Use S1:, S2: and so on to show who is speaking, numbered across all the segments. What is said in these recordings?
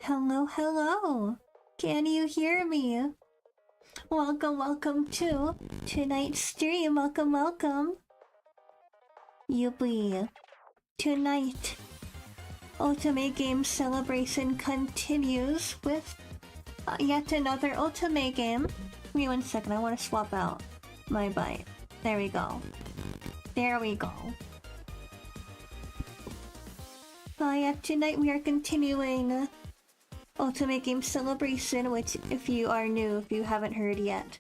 S1: Hello, hello! Can you hear me? Welcome to tonight's stream. Welcome. Yuppie. Tonight, Otome Game Celebration continues with yet another Otome game. Give me 1 second, I want to swap out my bite. There we go. Tonight we are continuing Otome Game Celebration, which, if you are new, if you haven't heard yet,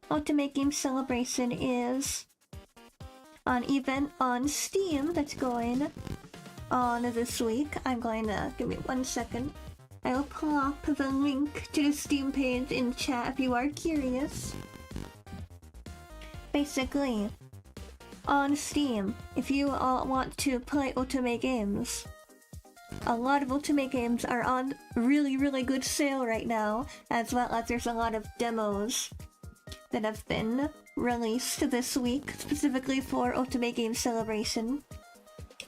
S1: Otome Game Celebration is an event on Steam that's going on this week. I'm going to give me 1 second. I will plop the link to the Steam page in chat if you are curious. Basically, on Steam, if you want to play Otome games, a lot of Otome games are on really good sale right now, as well as there's a lot of demos that have been released this week, specifically for Otome Game Celebration.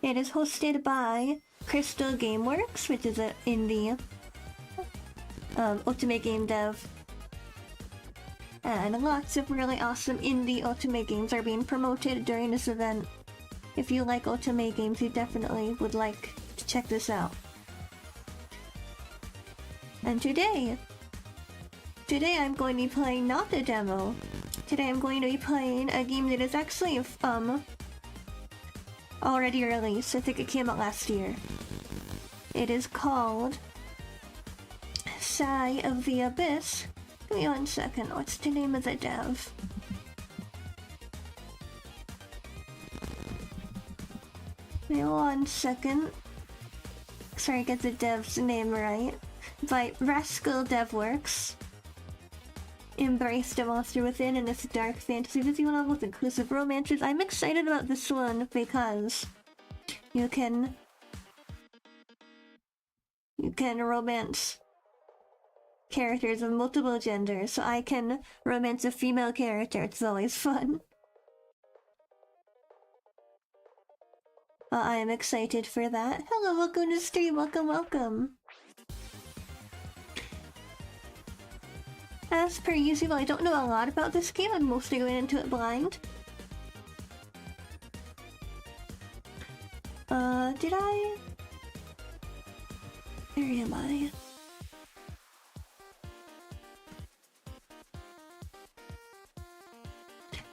S1: It is hosted by Crystal Gameworks, which is an indie Otome game dev. And lots of really awesome indie Otome games are being promoted during this event. If you like Otome games, you definitely would like to check this out. And today I'm going to be playing not a demo. Today I'm going to be playing a game that is actually already released. I think it came out last year. It is called Sigh of the Abyss. Give me 1 second, what's the name of the dev? Give me 1 second. Sorry, get the dev's name right. By Rascal DevWorks. Embrace the monster within in this dark fantasy visual novel with inclusive romances. I'm excited about this one because you can romance characters of multiple genders, so I can romance a female character. It's always fun. I am excited for that. Hello, welcome to the stream. Welcome. As per usual, I don't know a lot about this game. I'm mostly going into it blind. Did I? Where am I?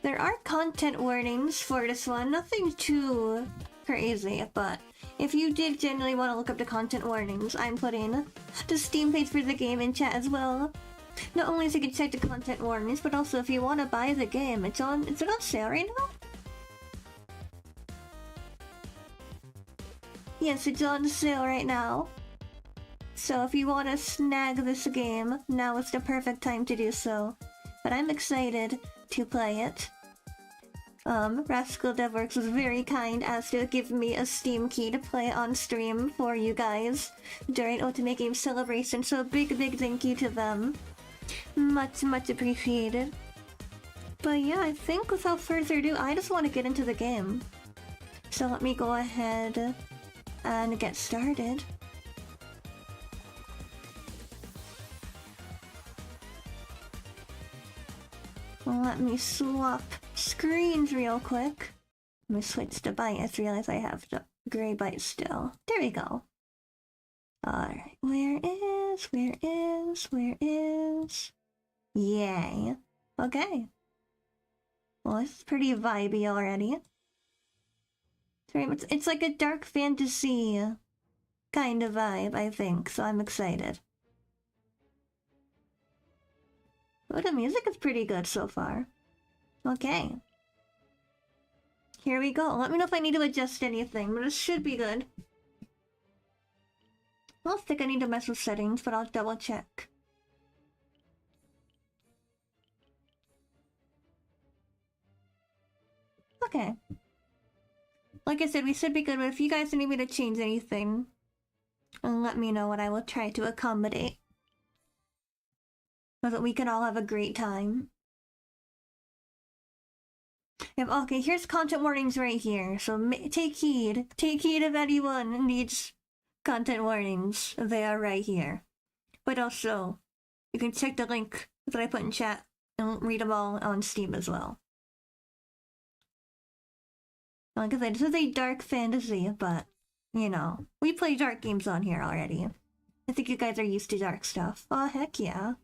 S1: There are content warnings for this one, nothing too crazy, but if you did genuinely want to look up the content warnings, I'm putting the Steam page for the game in chat as well. Not only so you can check the content warnings, but also if you want to buy the game, is it on sale right now? Yes, it's on sale right now. So if you want to snag this game, now is the perfect time to do so. But I'm excited to play it. Rascal DevWorks was very kind as to give me a Steam key to play on stream for you guys during Otome Game Celebration, so a big thank you to them. Much appreciated. But yeah, I think without further ado, I just want to get into the game. So let me go ahead and get started. Let me swap screens real quick. Let me switch to bite. I just realized I have the gray bite still. There we go. Alright, where is? Yay. Okay. Well, it's pretty vibey already. It's like a dark fantasy kind of vibe, I think, so I'm excited. Oh, the music is pretty good so far. Okay. Here we go. Let me know if I need to adjust anything, but it should be good. I don't think I need to mess with settings, but I'll double check. Okay. Like I said, we should be good, but if you guys need me to change anything, let me know and I will try to accommodate. So that we can all have a great time. Okay, here's content warnings right here, so take heed. Take heed if anyone needs content warnings, they are right here. But also, you can check the link that I put in chat and read them all on Steam as well. Like I said, this is a dark fantasy, but, you know, we play dark games on here already. I think you guys are used to dark stuff. Oh, heck yeah.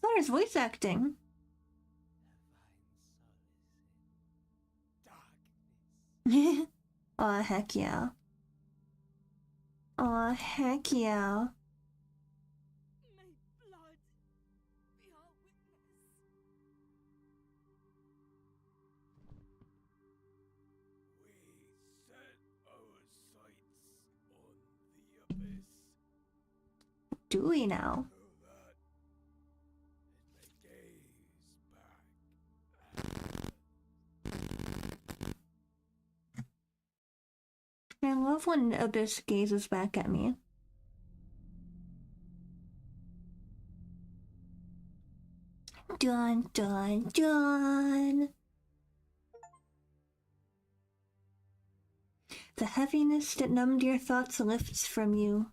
S1: Oh, there's voice acting. Oh, heck yeah. Oh, heck yeah.
S2: May blood be our witness. We set our sights on the abyss.
S1: Do we now? I love when Abyss gazes back at me. Dun dun dun! The heaviness that numbed your thoughts lifts from you.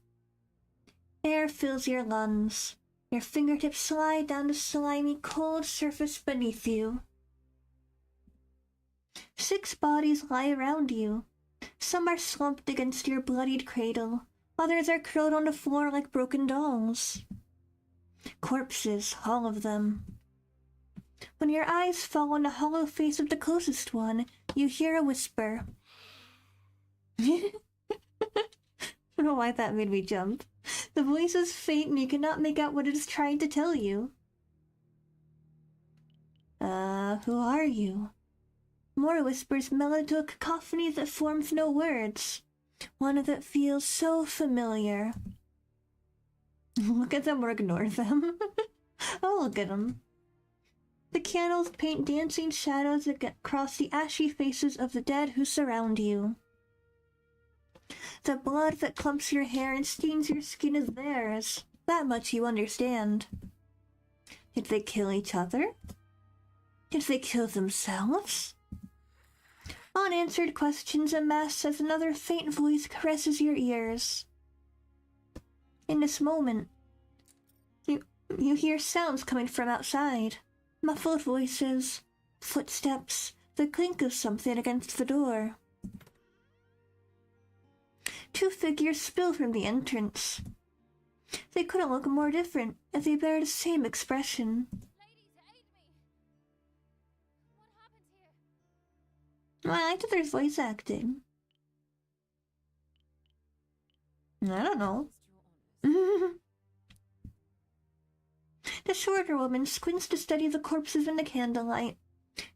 S1: Air fills your lungs. Your fingertips slide down the slimy, cold surface beneath you. 6 bodies lie around you. Some are slumped against your bloodied cradle. Others are curled on the floor like broken dolls. Corpses, all of them. When your eyes fall on the hollow face of the closest one, you hear a whisper. I don't know why that made me jump. The voice is faint and you cannot make out what it is trying to tell you. Who are you? More whispers meld into a cacophony that forms no words. One that feels so familiar. Look at them or ignore them. Oh, look at them. The candles paint dancing shadows across the ashy faces of the dead who surround you. The blood that clumps your hair and stains your skin is theirs. That much you understand. Did they kill each other? Did they kill themselves? Unanswered questions amass as another faint voice caresses your ears. In this moment, you hear sounds coming from outside. Muffled voices, footsteps, the clink of something against the door. 2 figures spill from the entrance. They couldn't look more different, as they bear the same expression.
S2: Ladies, aid me! What happened here?
S1: Well, I like that there's voice acting. I don't know. The shorter woman squints to study the corpses in the candlelight.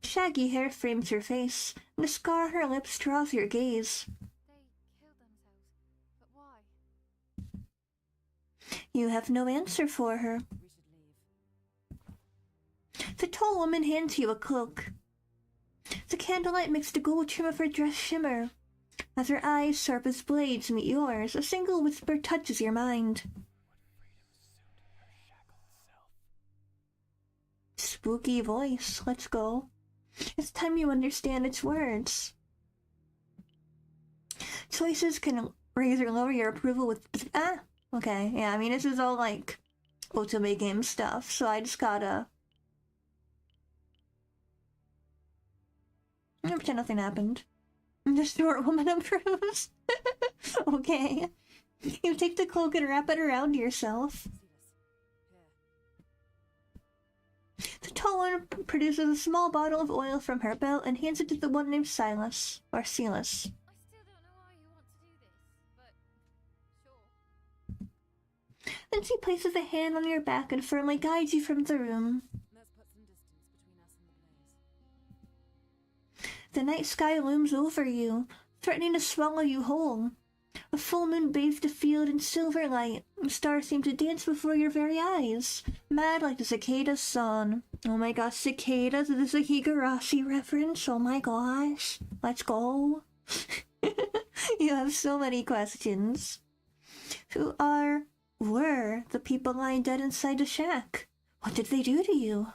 S1: Shaggy hair frames her face, and the scar on her lips draws your gaze.
S2: They killed themselves, but why?
S1: You have no answer for her.
S2: We should leave.
S1: The tall woman hands you a cloak. The candlelight makes the gold trim of her dress shimmer. As her eyes, sharp as blades, meet yours, a single whisper touches your mind. Spooky voice, let's go. It's time you understand its words. Choices can raise or lower your approval with... Okay, yeah, I mean, this is all, like, otome game stuff, so I just gotta... I'm gonna pretend nothing happened. The short woman approves. Okay. You take the cloak and wrap it around yourself. The tall one produces a small bottle of oil from her belt and hands it to the one named Silas, or Silas.
S2: I still don't know why you want to do this, but sure.
S1: Then she places a hand on your back and firmly guides you from the room.
S2: Let's put some distance between us and the blaze.
S1: The night sky looms over you, threatening to swallow you whole. A full moon bathes the field in silver light. Stars seem to dance before your very eyes, mad like the cicada's song. Oh my gosh, cicadas! Is this a Higurashi reference? Oh my gosh. Let's go. You have so many questions. Who were the people lying dead inside the shack? What did they do to you?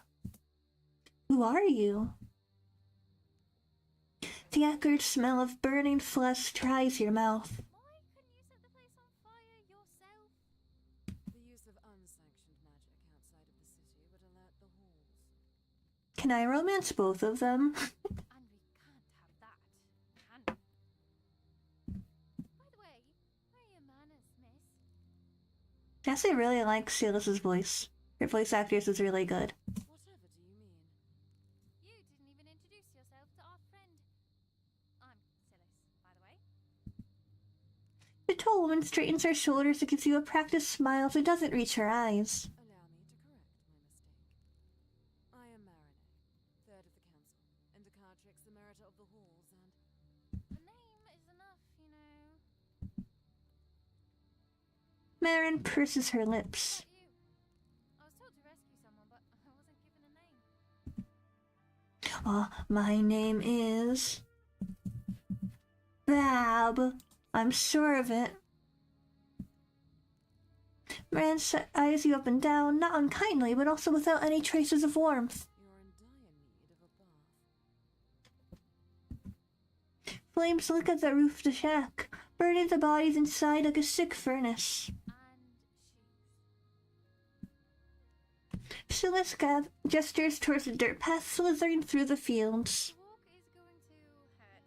S1: Who are you? The acrid smell of burning flesh dries your mouth.
S2: Why couldn't you set the place on fire yourself?
S3: The use of unsanctioned magic outside of the city would alert the halls.
S1: Can I romance both of them?
S2: And we can't have that, can we? By the way, where are your manners, miss?
S1: Yes, I really like Silas's voice. Her voice actress is really good.
S3: Whatever do you mean?
S2: You didn't even introduce yourself to our friend. I'm Silas, by the way.
S1: The tall woman straightens her shoulders and gives you a practiced smile so it doesn't reach her eyes.
S3: Allow me to correct my mistake. I am Marinette, third of the council, and Decatrix, the meritor of the halls, and
S2: A name is enough, you know.
S1: Marin purses her lips.
S2: Not you. I was told to rescue someone, but I wasn't given a name.
S1: My name is... Bab. I'm sure of it. Marin eyes you up and down, not unkindly, but also without any traces of warmth.
S3: you're in dire need of a bath.
S1: Flames lick at the roof of the shack, burning the bodies inside like a sick furnace.
S2: And shoes.
S1: Silas gestures towards the dirt path slithering through the fields.
S2: The walk is going to hurt.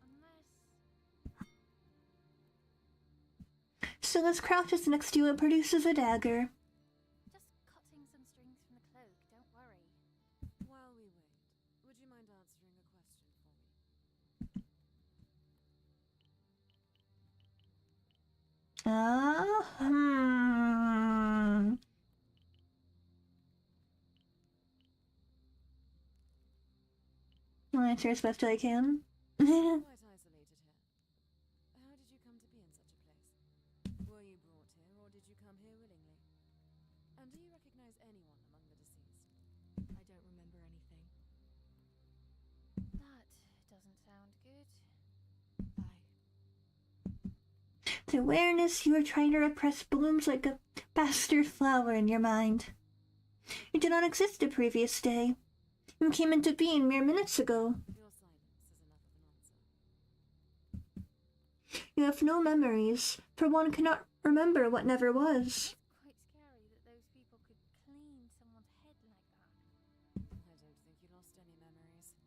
S2: Unless...
S1: Silas crouches next to you and produces a dagger.
S2: Just cutting some strings from the cloak, don't worry.
S3: While we wait, would you mind answering a question for me?
S1: I'll answer as best I can.
S3: Quite isolated here. How did you come to be in such a place? Were you brought here, or did you come here willingly? And do you recognize anyone among the deceased? I don't remember anything.
S2: That doesn't sound good.
S1: The awareness you are trying to repress blooms like a bastard flower in your mind. You did not exist the previous day. You came into being mere minutes ago.
S3: Your silence is enough of an answer.
S1: You have no memories, for one cannot remember what never was.
S2: It's quite scary that those people could clean someone's head like that.
S3: I don't think you lost any memories.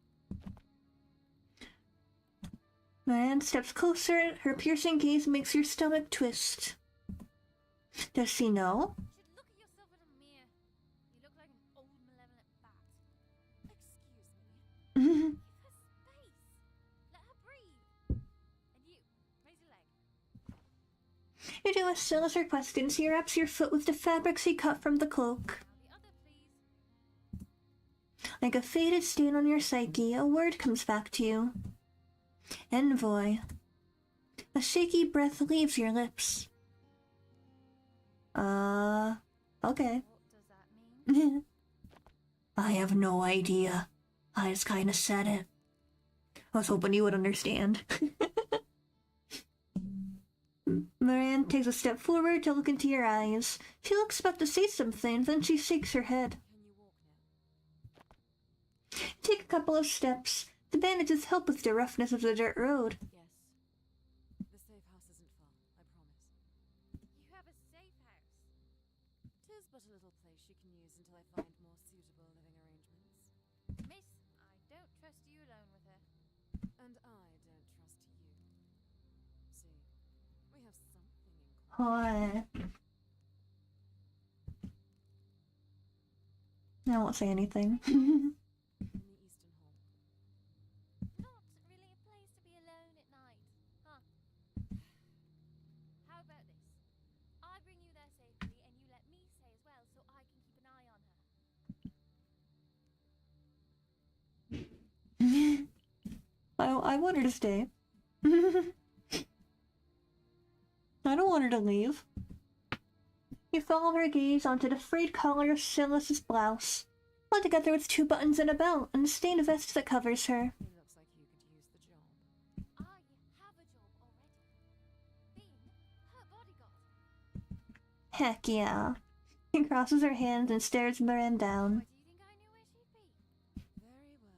S1: Marianne steps closer, her piercing gaze makes your stomach twist. Does she know?
S2: You should look at yourself in a mirror. You look like an old malevolent bat.
S3: Excuse me.
S2: Give her space. Let her breathe. And you, raise your leg.
S1: You do as Silas requested, and she wraps your foot with the fabrics he cut from the cloak.
S2: Now the other, please.
S1: Like a faded stain on your psyche, a word comes back to you. Envoy. A shaky breath leaves your lips. Okay.
S2: What does that mean?
S1: I have no idea. I just kinda said it. I was hoping you would understand. Moran takes a step forward to look into your eyes. She looks about to say something, then she shakes her head.
S3: Can you walk now?
S1: Take a couple of steps. The bandages help with the roughness of the dirt road.
S3: Yes. The safe house isn't far, I promise.
S2: You have a safe house.
S3: 'Tis but a little place you can use until I find more suitable living arrangements.
S2: Miss, I don't trust you alone with her.
S3: And I don't trust you. See, we have something in common.
S1: Hi. I won't say anything.
S3: In the Eastern Hall.
S2: Not really a place to be alone at night, huh? How about this? I bring you there safely and you let me stay as well so I can keep an eye on her.
S1: I want her to stay. I don't want her to leave. You follow her gaze onto the frayed collar of Silas's blouse, altogether with 2 buttons and a belt, and a stained vest that covers her.
S3: It looks like you could use the job.
S2: I have a job already. Being her bodyguard.
S1: Heck yeah. She crosses her hands and stares Moran down.
S2: Why do you think I knew where she'd be?
S3: Very well.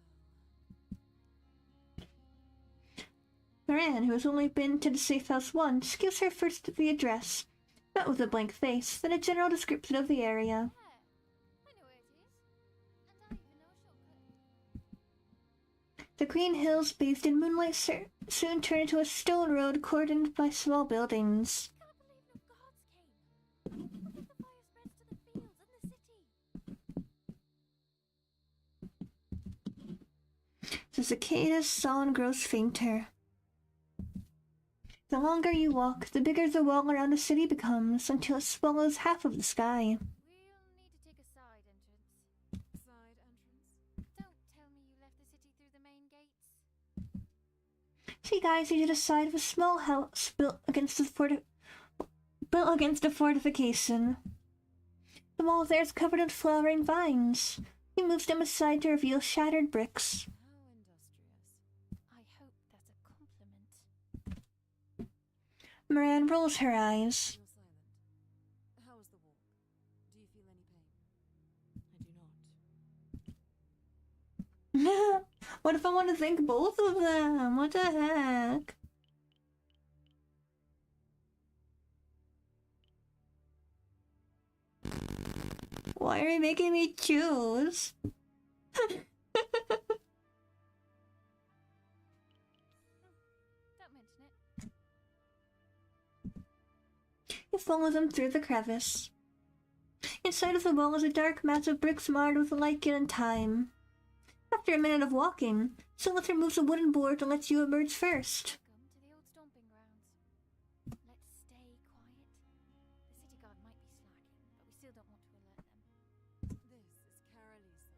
S1: Moran, who has only been to the safe house once, gives her first the address, met with a blank face, then a general description of the area.
S2: Yeah, I know where it is. And I even know a shortcut.
S1: The green hills bathed in moonlight soon turn into a stone road cordoned by small buildings.
S2: Can't believe no guards came. What if the fire spreads to the fields and the city?
S1: The cicada's song grows fainter. The longer you walk, the bigger the wall around the city becomes, until it swallows half of the sky.
S2: We'll need to take a side entrance.
S3: Side entrance?
S2: Don't tell me you left the city through the main gates.
S1: She guides you to the side of a small house built against a fortification. The wall there is covered in flowering vines. He moves them aside to reveal shattered bricks.
S3: How industrious.
S2: I hope that's a compliment.
S1: Moran rolls her eyes.
S3: You're silent. How was the walk? Do you feel any pain? I do not.
S1: What if I want to thank both of them? What the heck? Why are you making me choose?
S2: Don't mention it.
S1: You follow them through the crevice. Inside of the wall is a dark mass of bricks marred with lichen and time. After a minute of walking, Silith removes a wooden board and lets you emerge first.
S2: Welcome to the old stomping grounds. Let's stay quiet. The city guard might be slacking, but we still don't want to alert them.
S3: This is Carolisa.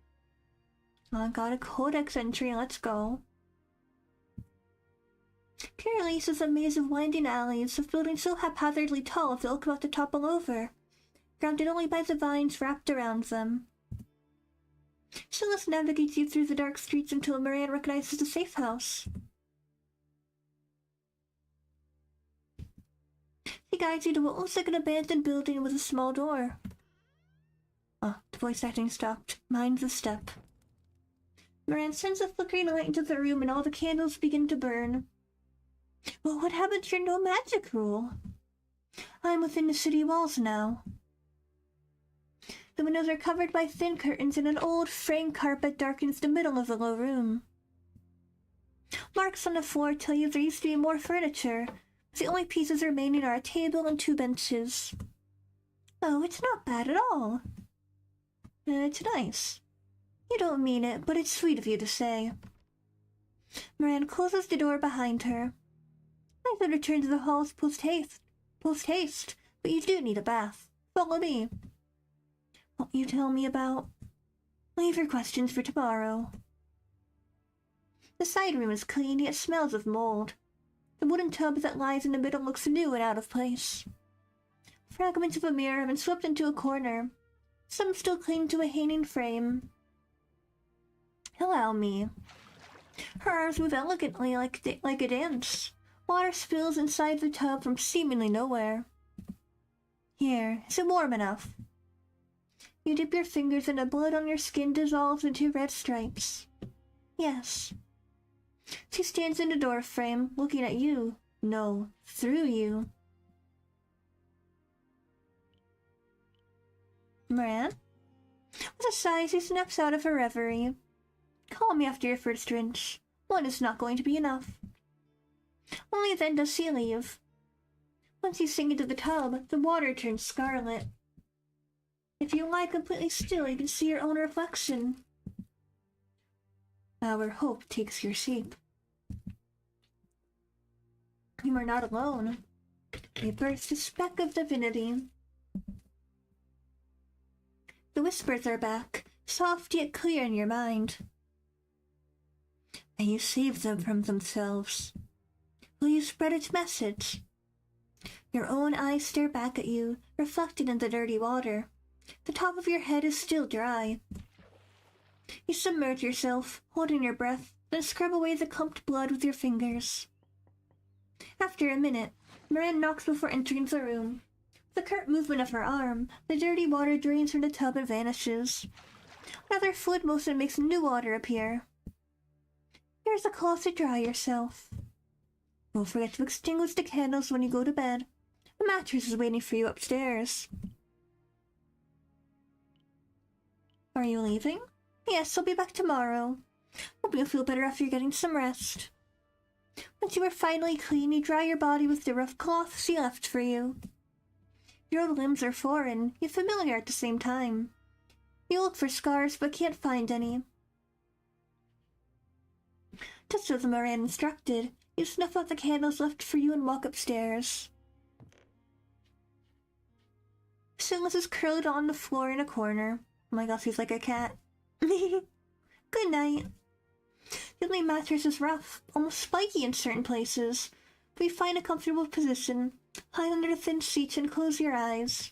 S1: I got a codex entry, let's go. Carolise is a maze of winding alleys, of buildings so haphazardly tall they'll about to topple over, grounded only by the vines wrapped around them. Silas navigates you through the dark streets until Moran recognizes the safe house. He guides you to what looks like an abandoned building with a small door. The voice acting stopped. Mind the step. Moran sends a flickering light into the room and all the candles begin to burn. Well, what happened to your no magic rule? I'm within the city walls now. The windows are covered by thin curtains and an old frame carpet darkens the middle of the low room. Marks on the floor tell you there used to be more furniture. The only pieces remaining are a table and 2 benches. Oh, it's not bad at all. It's nice. You don't mean it, but it's sweet of you to say. Moran closes the door behind her. I could return to the halls post-haste, but you do need a bath. Follow me. What you tell me about? Leave your questions for tomorrow. The side room is clean, yet smells of mold. The wooden tub that lies in the middle looks new and out of place. Fragments of a mirror have been swept into a corner. Some still cling to a hanging frame. Allow me. Her arms move elegantly like a dance. Water spills inside the tub from seemingly nowhere. Here, is it warm enough? You dip your fingers and the blood on your skin dissolves into red stripes. Yes. She stands in the doorframe, looking at you. No, through you. Moran? With a sigh, she snaps out of her reverie. Call me after your first rinse. One is not going to be enough. Only then does she leave. Once you sink into the tub, the water turns scarlet. If you lie completely still, you can see your own reflection. Our hope takes your shape. You are not alone. You burst a speck of divinity. The whispers are back, soft yet clear in your mind. And you save them from themselves. Will you spread its message? Your own eyes stare back at you, reflected in the dirty water. The top of your head is still dry. You submerge yourself, holding your breath, then scrub away the clumped blood with your fingers. After a minute, Moran knocks before entering the room. With a curt movement of her arm, the dirty water drains from the tub and vanishes. Another fluid motion makes new water appear. Here's a cloth to dry yourself. Don't forget to extinguish the candles when you go to bed. The mattress is waiting for you upstairs. Are you leaving? Yes, I'll be back tomorrow. Hope you'll feel better after getting some rest. Once you are finally clean, you dry your body with the rough cloth she left for you. Your old limbs are foreign, yet familiar at the same time. You look for scars, but can't find any. Just as Moran instructed, you snuff out the candles left for you and walk upstairs. Silas is curled on the floor in a corner. Oh my gosh, he's like a cat. Good night. The only mattress is rough, almost spiky in certain places, but you find a comfortable position, hide under the thin sheets and close your eyes.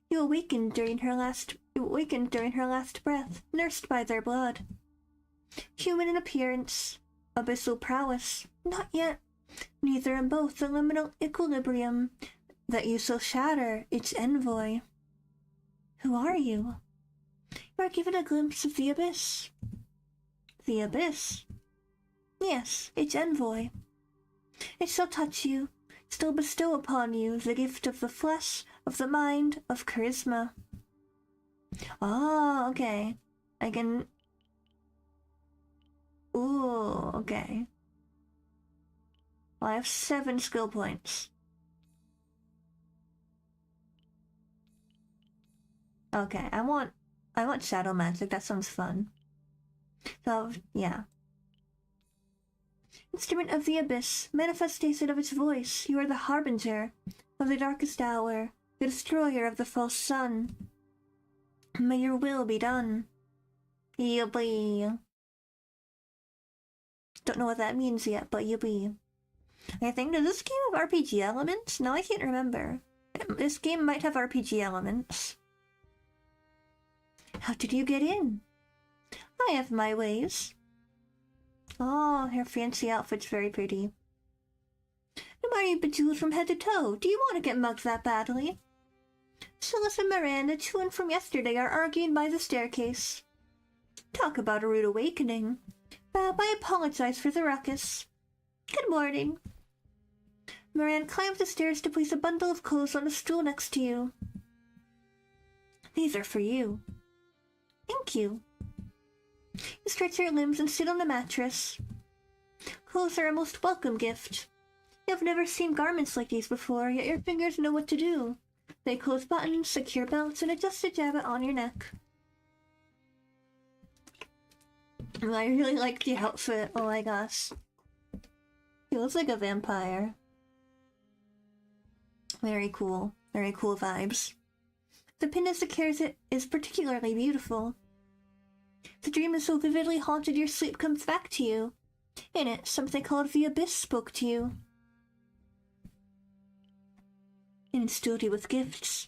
S1: You awakened during her last breath, nursed by their blood. Human in appearance, abyssal prowess, not yet. Neither in both the liminal equilibrium that you shall shatter its envoy. Who are you? You are given a glimpse of the abyss. The abyss? Yes, its envoy. It shall touch you, still bestow upon you the gift of the flesh, of the mind, of charisma. Oh, okay. I can... Ooh, okay. Well, I have 7 skill points. Okay, I want shadow magic. That sounds fun. So, yeah. Instrument of the abyss, manifestation of its voice, you are the harbinger of the darkest hour, the destroyer of the false sun. May your will be done. Yippee. Don't know what that means yet, but yippee. I think, does this game have RPG elements? No, I can't remember. This game might have RPG elements. How did you get in? I have my ways. Oh, her fancy outfit's very pretty. Why are you bejeweled from head to toe? Do you want to get mugged that badly? Silas and Miranda, two and from yesterday, are arguing by the staircase. Talk about a rude awakening. Bob, I apologize for the ruckus. Good morning. Miranda climbs the stairs to place a bundle of clothes on the stool next to you. These are for you. Thank you. You stretch your limbs and sit on the mattress. Clothes are a most welcome gift. You have never seen garments like these before, yet your fingers know what to do. They close buttons, secure belts, and adjust the jabot on your neck. I really like the outfit. Oh my gosh. He looks like a vampire. Very cool. Very cool vibes. The pin that secures it is particularly beautiful. The dream that so vividly haunted your sleep comes back to you. In it, something called the Abyss spoke to you. And instilled you with gifts.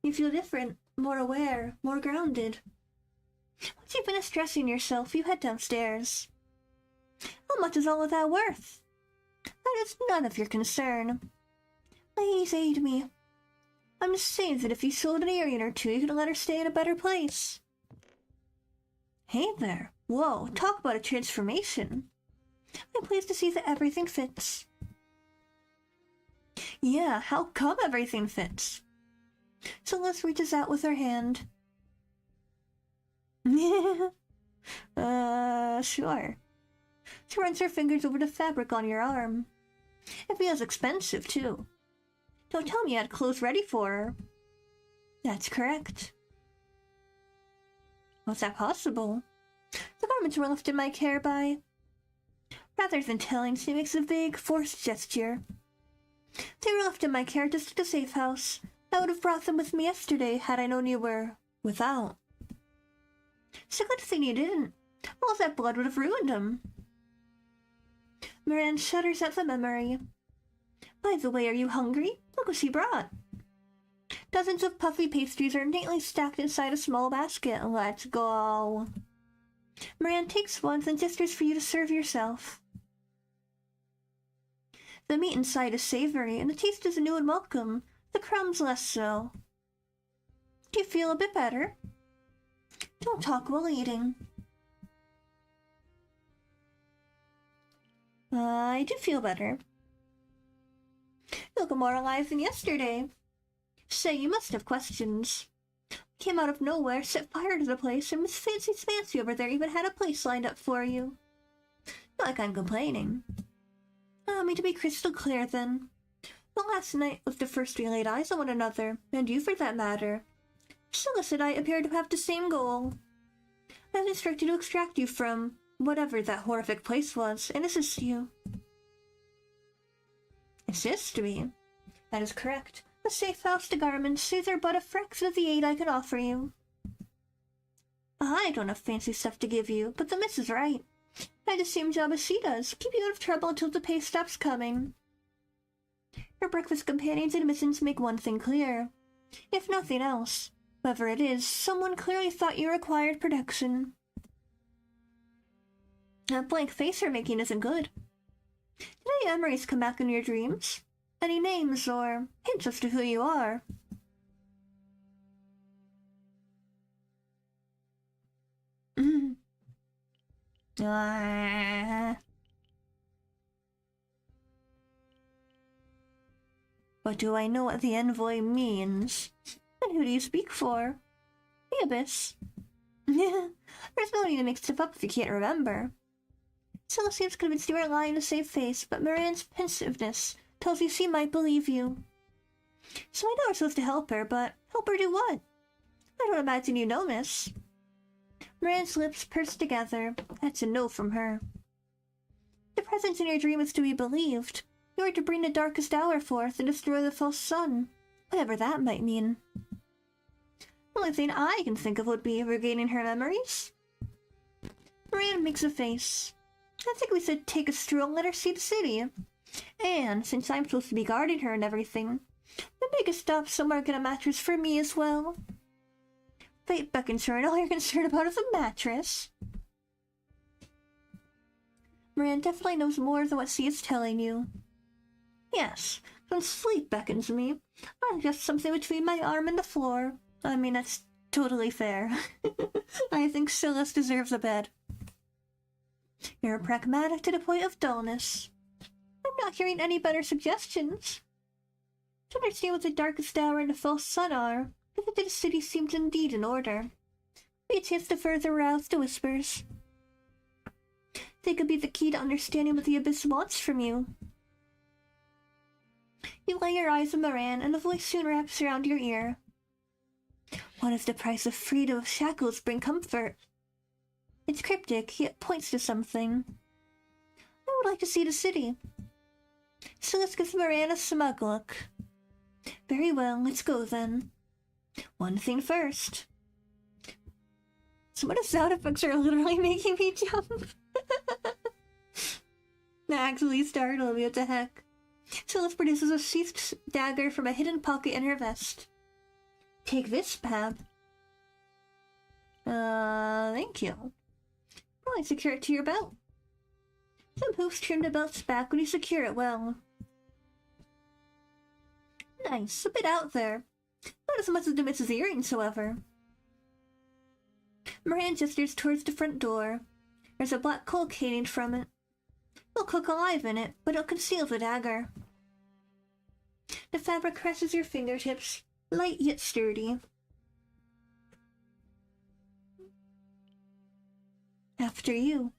S1: You feel different, more aware, more grounded. Once you finish dressing yourself, you head downstairs. How much is all of that worth? That is none of your concern. Ladies, aid me. I'm just saying that if you sold an earring or two, you could let her stay in a better place. Hey there. Whoa, talk about a transformation. I'm pleased to see that everything fits. Yeah, how come everything fits? Celeste reaches out with her hand. Sure. She runs her fingers over the fabric on your arm. It feels expensive, too. Don't tell me you had clothes ready for her. That's correct. How's that possible? The garments were left in my care by... Rather than telling, she makes a vague, forced gesture. They were left in my care just at the safe house. I would have brought them with me yesterday had I known you were... without. It's a good thing you didn't. All that blood would have ruined them. Miranda shudders at the memory. By the way, are you hungry? Look what she brought. Dozens of puffy pastries are neatly stacked inside a small basket. Let's go. Miranda takes one and gestures for you to serve yourself. The meat inside is savory, and the taste is new and welcome. The crumbs less so. Do you feel a bit better? Don't talk while eating. I do feel better. You look more alive than yesterday. Say, you must have questions. Came out of nowhere, set fire to the place, and Miss Fancy's Fancy over there even had a place lined up for you. Not like I'm complaining. Allow me to be crystal clear, then. The last night was the first we laid eyes on one another, and you for that matter. Silas and I appear to have the same goal. I was instructed to extract you from whatever that horrific place was, and assist you. Assist me? That is correct. A safe house to garments, these are but a fraction of the aid I can offer you. I don't have fancy stuff to give you, but the miss is right. I do the same job as she does, keep you out of trouble until the pay stops coming. Your breakfast companions' admissions make one thing clear. If nothing else, whoever it is, someone clearly thought you required protection. That blank face you're making isn't good. Did any memories come back in your dreams? Any names or hints as to who you are? But do I know what the envoy means? And who do you speak for? The Abyss. There's no need to mix stuff up if you can't remember. Silas seems convinced you are lying to save face, but Moran's pensiveness tells you she might believe you. So I know we're supposed to help her, but help her do what? I don't imagine you know, miss. Moran's lips pursed together. That's a no from her. The presence in your dream is to be believed. You are to bring the darkest hour forth and destroy the false sun, whatever that might mean. The only thing I can think of would be regaining her memories. Moran makes a face. I think we should take a stroll and let her see the city. And, since I'm supposed to be guarding her and everything, then make a stop somewhere and get a mattress for me as well. Fate beckons her and all you're concerned about is a mattress. Moran definitely knows more than what she is telling you. Yes, when sleep beckons me, I suggest something between my arm and the floor. I mean, that's totally fair. I think Silas deserves a bed. You're pragmatic to the point of dullness. I'm not hearing any better suggestions. To understand what the darkest hour and the false sun are, visit to the city seems indeed in order. Be a chance to further rouse the whispers. They could be the key to understanding what the Abyss wants from you. You lay your eyes on Moran, and a voice soon wraps around your ear. What is the price of freedom if shackles bring comfort? It's cryptic, yet points to something. I would like to see the city. Silas gives Moran a smug look. Very well, let's go then. One thing first. Some of the sound effects are literally making me jump. That actually startled me, what the heck. Silas produces a sheathed dagger from a hidden pocket in her vest. Take this, Pab. Thank you. Probably secure it to your belt. Some hoops trim the belt's back when you secure it well. Nice, a bit out there. Not as much as the Mrs. Earrings, however. Moran gestures towards the front door. There's a black coal hanging from it. You'll cook alive in it, but it'll conceal the dagger. The fabric caresses your fingertips, light yet sturdy. After you.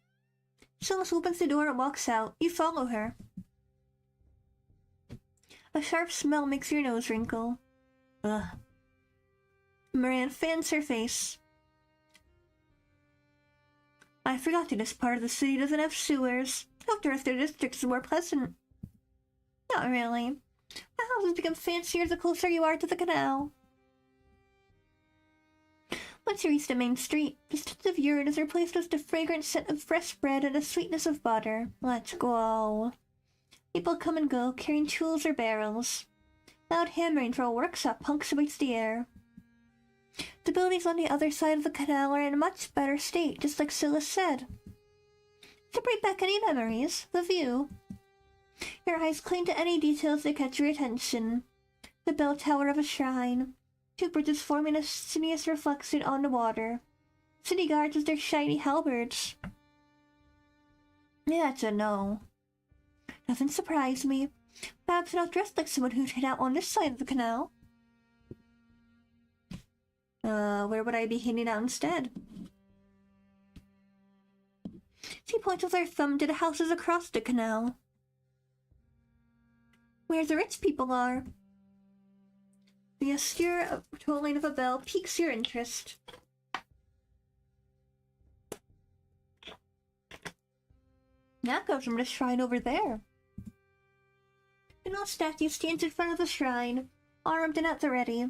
S1: Silas opens the door and walks out. You follow her. A sharp smell makes your nose wrinkle. Ugh. Moran fans her face. I forgot that this part of the city doesn't have sewers. Hope the rest of the districts is more pleasant. Not really. The houses become fancier the closer you are to the canal. Once you reach the main street, the stench of urine is replaced with the fragrant scent of fresh bread and the sweetness of butter. Let's go. People come and go, carrying tools or barrels. Loud hammering from a workshop punctuates the air. The buildings on the other side of the canal are in a much better state, just like Silas said. To bring back any memories, the view. Your eyes cling to any details that catch your attention. The bell tower of a shrine. Two bridges forming a sinuous reflection on the water. City guards with their shiny halberds. Yeah, it's a no. Doesn't surprise me. Bab's not dressed like someone who'd hit out on this side of the canal. Where would I be hitting out instead? She points with her thumb to the houses across the canal. Where the rich people are. The austere tolling of a bell piques your interest. That goes from the shrine over there. An old statue stands in front of the shrine, armed and at the ready.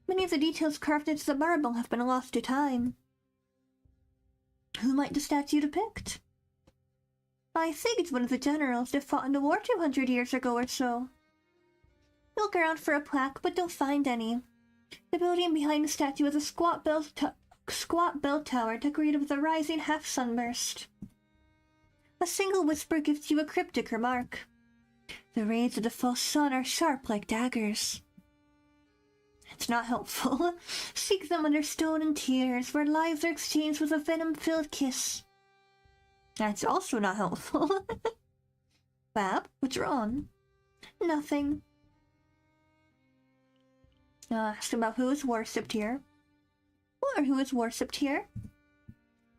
S1: Many of the details carved into the marble have been lost to time. Who might the statue depict? I think it's one of the generals that fought in the war 200 years ago or so. Look around for a plaque, but don't find any. The building behind the statue is a squat bell tower decorated with a rising half-sunburst. A single whisper gives you a cryptic remark. The rays of the full sun are sharp like daggers. It's not helpful. Seek them under stone and tears, where lives are exchanged with a venom-filled kiss. That's also not helpful. Bab, what's wrong? Nothing. Asked about who is worshipped here. Or who is worshipped here?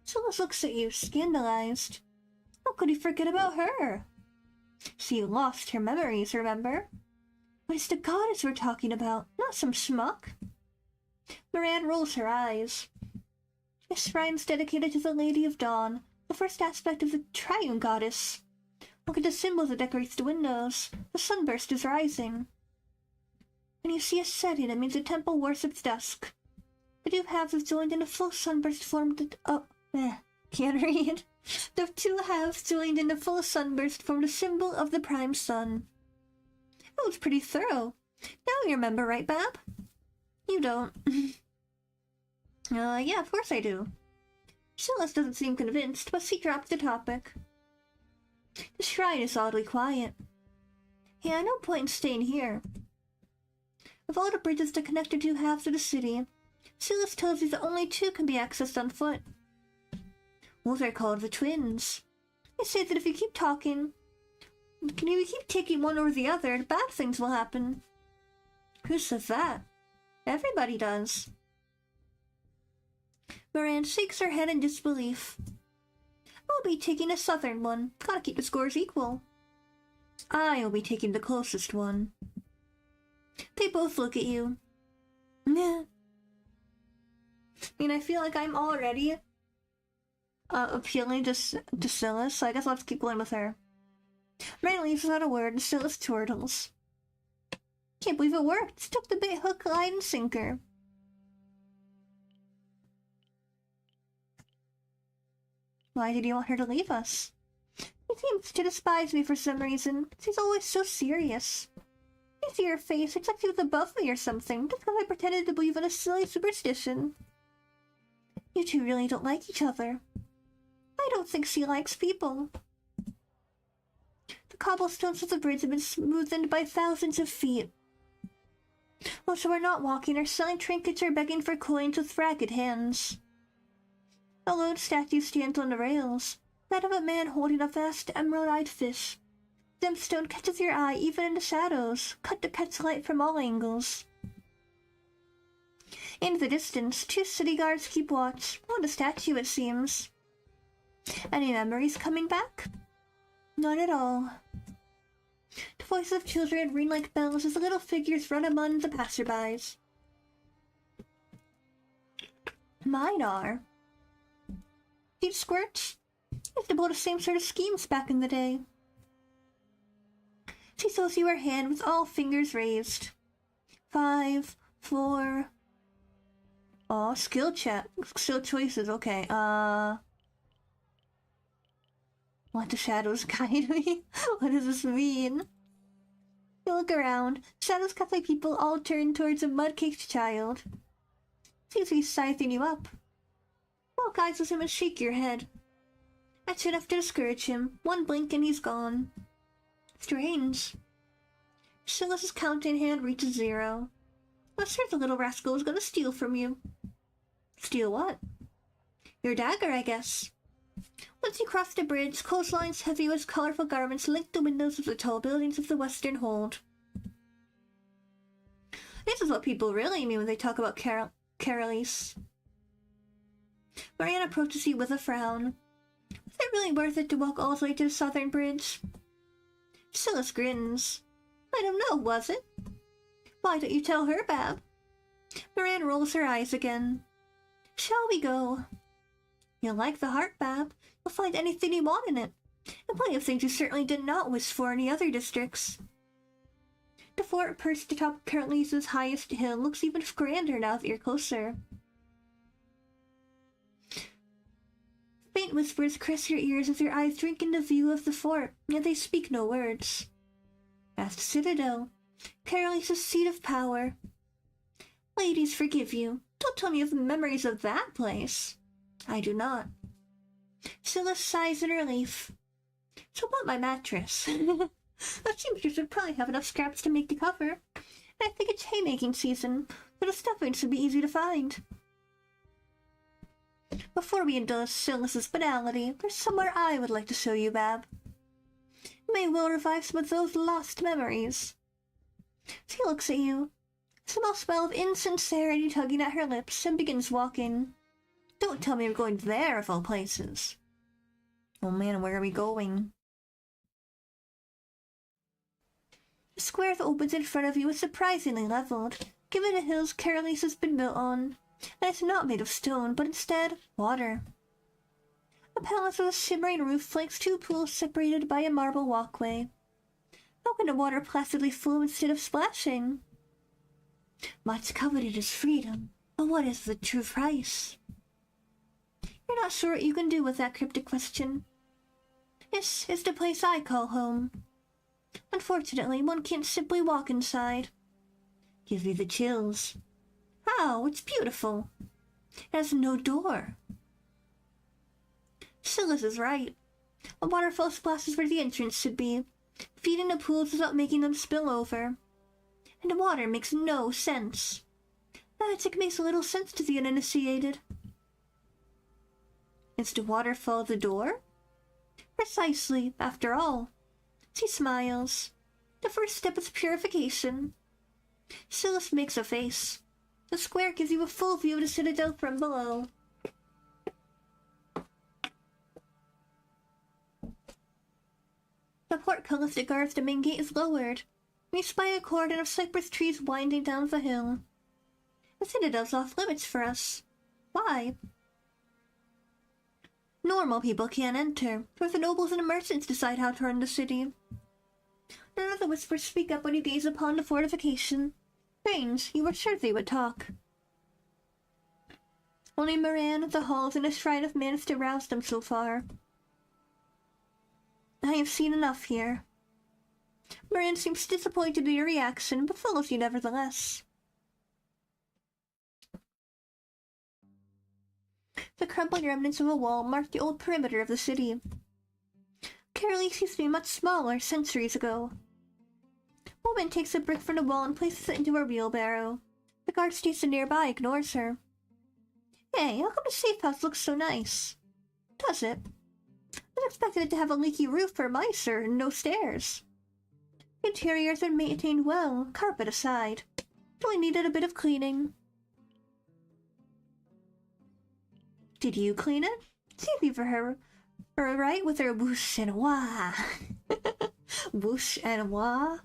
S1: Silas looks at you, scandalized. How could he forget about her? She lost her memories, remember? But it's the goddess we're talking about, not some schmuck. Moran rolls her eyes. This shrine's dedicated to the Lady of Dawn, the first aspect of the triune goddess. Look at the symbols that decorates the windows. The sunburst is rising. When you see a setting, it means the temple worships dusk. The two halves have joined in a full sunburst formed can't read. The two halves joined in a full sunburst formed a symbol of the prime sun. That was pretty thorough. Now you remember, right, Bab? You don't. Yeah, of course I do. Silas doesn't seem convinced, but she dropped the topic. The shrine is oddly quiet. Yeah, no point in staying here. Of all the bridges that connect the two halves of the city, Silas tells you that only two can be accessed on foot. Those are called the twins. They say that if you keep talking, if you keep taking one over the other, bad things will happen. Who says that? Everybody does. Moran shakes her head in disbelief. I'll be taking a southern one. Gotta keep the scores equal. I'll be taking the closest one. They both look at you. Meh. I mean, I feel like I'm already appealing to Silas, so I guess I'll have to keep going with her. Moran leaves without a word, and Silas chortles. Can't believe it worked. Stuck the bait hook, line, and sinker. Why did you want her to leave us? She seems to despise me for some reason. She's always so serious. I see her face, it's like she was above me or something, just because I pretended to believe in a silly superstition. You two really don't like each other. I don't think she likes people. The cobblestones of the bridge have been smoothened by thousands of feet. Most who are not walking are selling trinkets or begging for coins with ragged hands. A lone statue stands on the rails, that of a man holding a vast emerald-eyed fish. Gemstone catches your eye even in the shadows, cut to catch light from all angles. In the distance, two city guards keep watch, on the statue it seems. Any memories coming back? None at all. The voices of children ring like bells as the little figures run among the passerbys. Mine are. Deep squirts? Used to pull the same sort of schemes back in the day. She shows you her hand with all fingers raised. 5, 4... Oh, skill choices, okay, Let the shadows guide me? What does this mean? You look around. Shadows cast like people all turn towards a mud-caked child. Seems to be sizing you up. Walk eyes with him and shake your head. That's enough to discourage him. One blink and he's gone. Strange. Silas's counting hand reaches 0. Let's hear the little rascal is gonna steal from you. Steal what? Your dagger, I guess. Once you cross the bridge, clotheslines heavy with colorful garments link the windows of the tall buildings of the Western Hold. This is what people really mean when they talk about Carolis. Marianne approaches you with a frown. Was it really worth it to walk all the way to the southern bridge? Silas grins. I don't know, was it? Why don't you tell her, Bab? Marianne rolls her eyes again. Shall we go? You'll like the heart, Bab. You'll find anything you want in it, and plenty of things you certainly did not wish for in the other districts. The fort perched atop Currently's highest hill looks even grander now that you're closer. Faint whispers caress your ears as your eyes drink in the view of the fort, yet they speak no words. Vast citadel, Currently's seat of power. Ladies, forgive you. Don't tell me of the memories of that place. I do not. Silas sighs in relief. So about my mattress. The seamstress would probably have enough scraps to make the cover. And I think it's haymaking season, so the stuffing should be easy to find. Before we indulge Silas's banality, there's somewhere I would like to show you, Bab. It may well revive some of those lost memories. She looks at you, a small smell of insincerity tugging at her lips, and begins walking. Don't tell me we're going there, of all places. Oh man, where are we going? The square that opens in front of you is surprisingly leveled, given the hills Carolis has been built on, and it's not made of stone, but instead water. A palace with a shimmering roof flanks two pools separated by a marble walkway. How can the water placidly flow instead of splashing? Much coveted is freedom, but what is the true price? You're not sure what you can do with that cryptic question. This is the place I call home. Unfortunately, one can't simply walk inside. Gives me the chills. How? It's beautiful. It has no door. Silas is right. A waterfall splashes where the entrance should be, feeding the pools without making them spill over. And the water makes no sense. Magic makes little sense to the uninitiated. Is the waterfall the door? Precisely, after all. She smiles. The first step is purification. Silas makes a face. The square gives you a full view of the citadel from below. The portcullis that guards the main gate is lowered. You spy a cordon of cypress trees winding down the hill. The citadel's off limits for us. Why? Normal people can't enter, but the nobles and merchants decide how to run the city. None of the whispers speak up when you gaze upon the fortification. Strange, you were sure they would talk. Only Moran, the halls, and the shrine have managed to rouse them so far. I have seen enough here. Moran seems disappointed in your reaction, but follows you nevertheless. The crumpled remnants of a wall mark the old perimeter of the city. Carolis used to be much smaller centuries ago. A woman takes a brick from the wall and places it into a wheelbarrow. The guard station nearby ignores her. Hey, how come the safe house looks so nice? Does it? I expected it to have a leaky roof for mice or no stairs. The interior has been maintained well, carpet aside. It only needed a bit of cleaning. Did you clean it? It's easy for her, right? With her whoosh and wah. Whoosh and wah.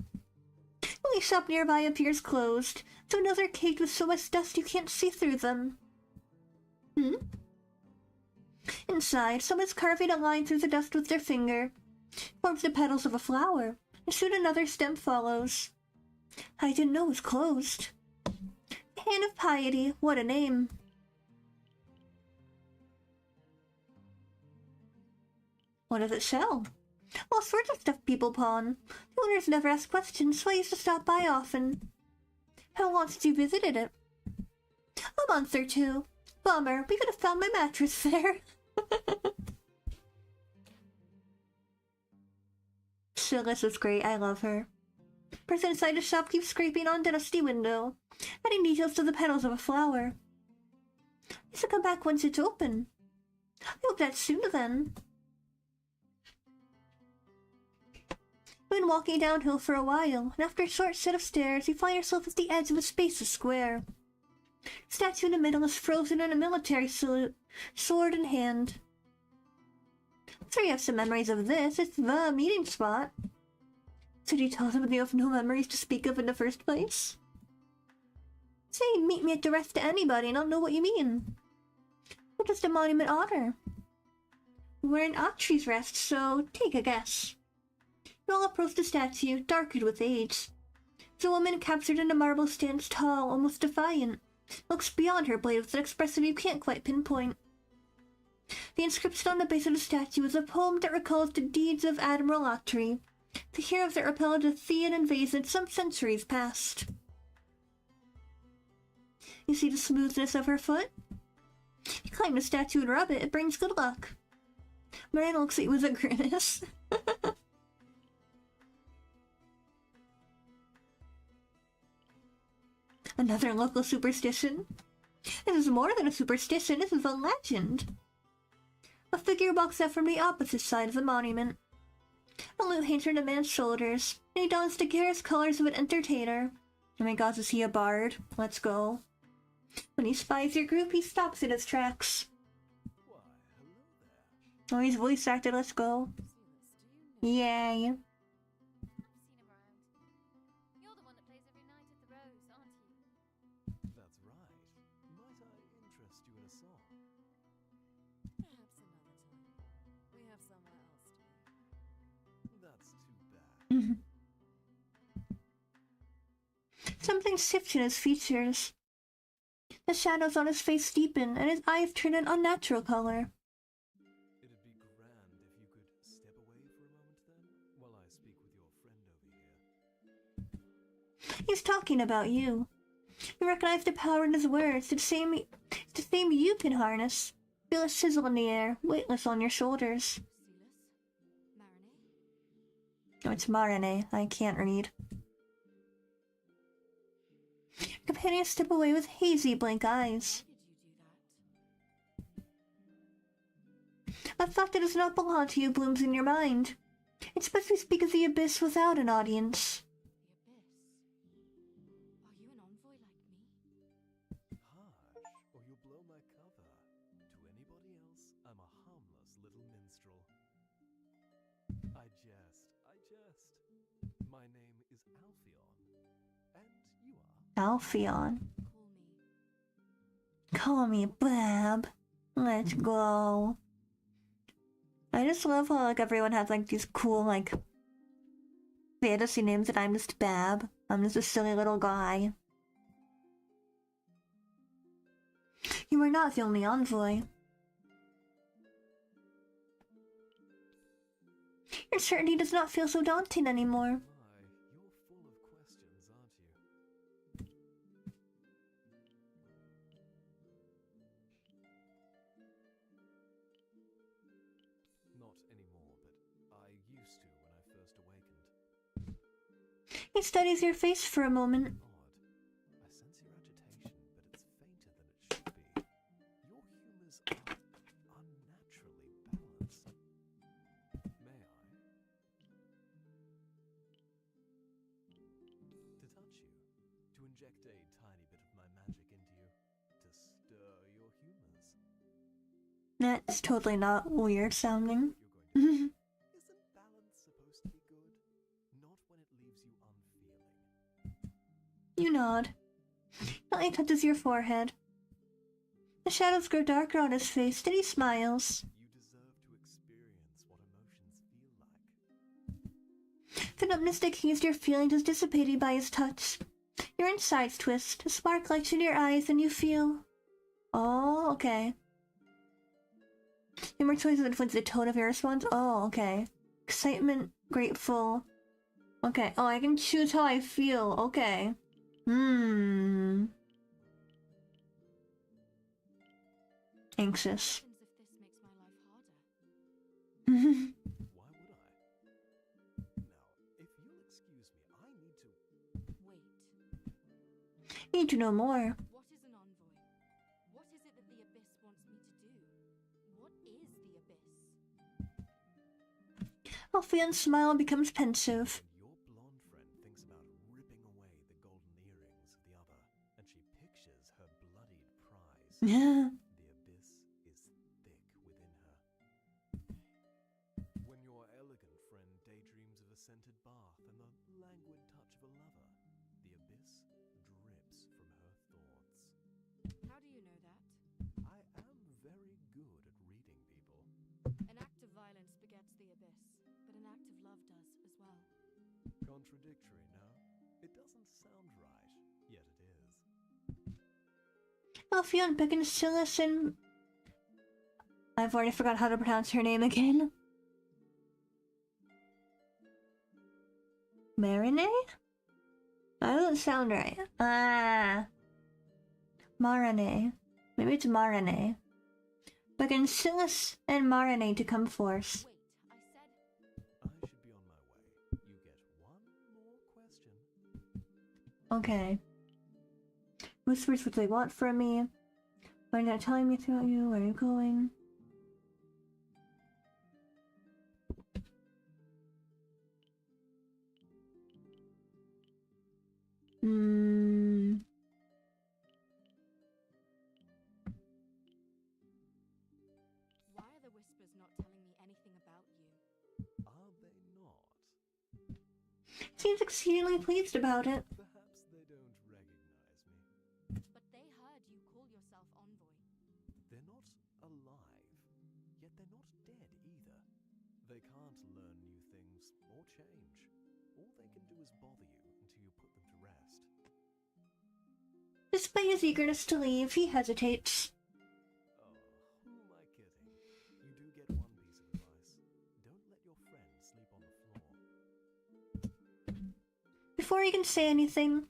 S1: The only shop nearby appears closed, so another caked with so much dust you can't see through them. Inside, someone's carving a line through the dust with their finger. Forms the petals of a flower, and soon another stem follows. I didn't know it was closed. The Hand of Piety, what a name. What does it sell? All sorts of stuff people pawn. The owners never ask questions, so I used to stop by often. How long since you visited it? A month or two. Bummer, we could have found my mattress there. Silas is great, I love her. Person inside the shop keeps scraping on the dusty window, adding details to the petals of a flower. I should come back once it's open. I hope that's soon then. You've been walking downhill for a while, and after a short set of stairs, you find yourself at the edge of a spacious square. The statue in the middle is frozen in a military salute, sword in hand. So you have some memories of this. It's the meeting spot. So do you tell them you have no memories to speak of in the first place? Say you'd meet me at the rest to anybody and I'll know what you mean. What does the monument honor? We're in Autry's rest, so take a guess. You all approach the statue, darkened with age. The woman captured in the marble stands tall, almost defiant. Looks beyond her blade with an expression you can't quite pinpoint. The inscription on the base of the statue is a poem that recalls the deeds of Admiral Autry, the hero that repelled a Thean invasion some centuries past. You see the smoothness of her foot? You climb the statue and rub it, it brings good luck. Miranda looks at you with a grimace. Another local superstition? This is more than a superstition, this is a legend. A figure walks out from the opposite side of the monument. A lute hangs on the man's shoulders, and he dons the garish colors of an entertainer. Oh my god, is he a bard? Let's go. When he spies your group, he stops in his tracks.
S4: Why, hello there.
S1: Oh, he's voice acted, let's go. Yay.
S2: I've seen him around. You're the one that plays every night at the Rose, aren't you?
S4: That's right. Might I interest you in a song?
S3: Perhaps another time. We have somewhere else to be.
S4: That's too bad.
S1: Something shifts in his features. The shadows on his face deepen, and his eyes turn an unnatural color.
S4: It'd be grand if you could step away for a moment then, while I speak with your friend over here.
S1: He's talking about you. You recognize the power in his words, it's the same you can harness. Feel a sizzle in the air, weightless on your shoulders.
S3: Silas? Marinette?
S1: Oh, it's Marine. I can't read. Your companions step away with hazy, blank eyes.
S3: Why did you do that?
S1: A thought that does not belong to you blooms in your mind. It's best we speak of the abyss without an audience.
S3: The abyss? Are you an envoy like me?
S4: Hush, or you'll blow my cover. To anybody else, I'm a harmless little minstrel. I jest. My name is Alpheon. And you are?
S1: Alpheon.
S3: Call me.
S1: Call me Bab. Let's go. I just love how like everyone has like these cool like fantasy names and I'm just Bab. I'm just a silly little guy. You are not the only envoy. Your certainty does not feel so daunting anymore.
S4: Why, you're full of questions, aren't you? Not anymore, but I used to when I first awakened.
S1: He studies your face for a moment.
S4: Odd. I sense your agitation, but it's fainter than it should be. Your humors are unnaturally balanced. May I? To touch you, to inject a tiny bit of my magic into you, to stir your humors.
S1: That's totally not weird sounding.
S4: What you're going to do. Isn't balance supposed to be good? Not when it leaves you unfeeling.
S1: You nod. He touches your forehead. The shadows grow darker on his face, then he smiles.
S4: You deserve to experience what emotions feel like.
S1: The numbness that accused your feelings is dissipated by his touch. Your insides twist, a spark lights in your eyes, and you feel... Oh, okay. Humor choices influence the tone of your response. Oh, okay. Excitement, grateful. Okay. Oh, I can choose how I feel. Okay. Anxious.
S3: Happens if this makes my life harder.
S4: Why would I? Now, if you'll excuse me, I need to...
S3: Wait.
S1: Need to know more.
S3: What is an envoy? What is it that the abyss wants me to do? What is the abyss?
S1: Alfion's smile becomes pensive.
S4: Your blonde friend thinks about ripping away the golden earrings of the other, and she pictures her bloodied prize.
S1: Yeah.
S4: The abyss is thick within her. When your elegant friend daydreams of a scented bath and the languid touch of a lover, the abyss drips from her thoughts.
S3: How do you know that?
S4: I am very good at reading people.
S3: An act of violence begets the abyss, but an act of love does as well.
S4: Contradictory, no? It doesn't sound right, yet it is.
S1: Alfion beckons Silas and... I've already forgot how to pronounce her name again. Marine? That doesn't sound right. Marine. Maybe it's Marine. Beckons Silas and Marine to come forth.
S3: Wait, I said...
S4: I should be on my way. You get one more question.
S1: Okay. Whispers what they want from me. Why are you not telling me about you? Where are you going?
S3: Why are the whispers not telling me anything about you?
S4: Are they not?
S1: Seems exceedingly pleased about it.
S4: Perhaps they don't recognize me.
S3: But they heard you call yourself Envoy.
S4: They're not alive, yet they're not dead either. They can't learn new things or change. All they can do is bother you until you put them to rest.
S1: Despite his eagerness to leave, he hesitates.
S4: Oh, who am I kidding? You do get one piece of advice. Don't let your friend sleep on the floor.
S1: Before he can say anything,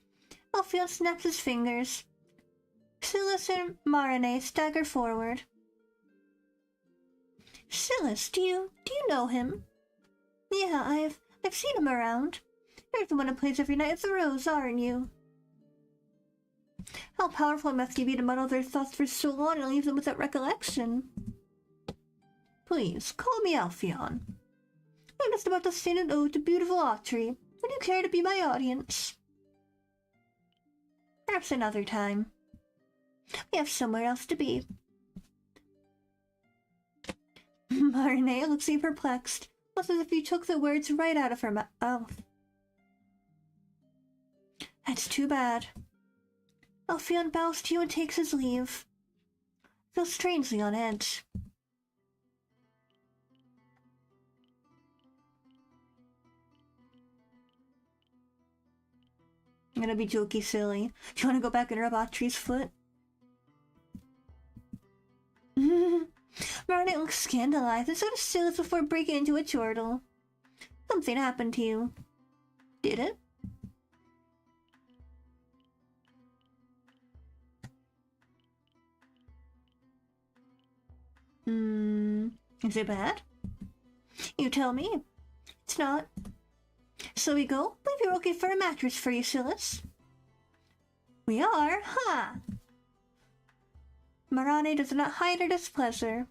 S1: Alfion snaps his fingers. Silas and Marine stagger forward. Silas, do you know him? Yeah, I've seen him around. You're the one who plays every night at the Rose, aren't you? How powerful must you be to muddle their thoughts for so long and leave them without recollection? Please, call me Alfion. I'm just about to sing an ode to beautiful Autry. Would you care to be my audience? Perhaps another time. We have somewhere else to be. Marine looks perplexed, almost as if you took the words right out of her mouth. That's too bad. Alfion bows to you and takes his leave. Feels strangely on edge. I'm gonna be jokey silly. Do you want to go back and rub Autry's foot? Marnie looks scandalized and so does Silas before breaking into a chortle. Something happened to you. Did it? Is it bad? You tell me. It's not. So we go? Believe you're looking for a mattress for you, Silas. We are, huh? Marane does not hide her displeasure.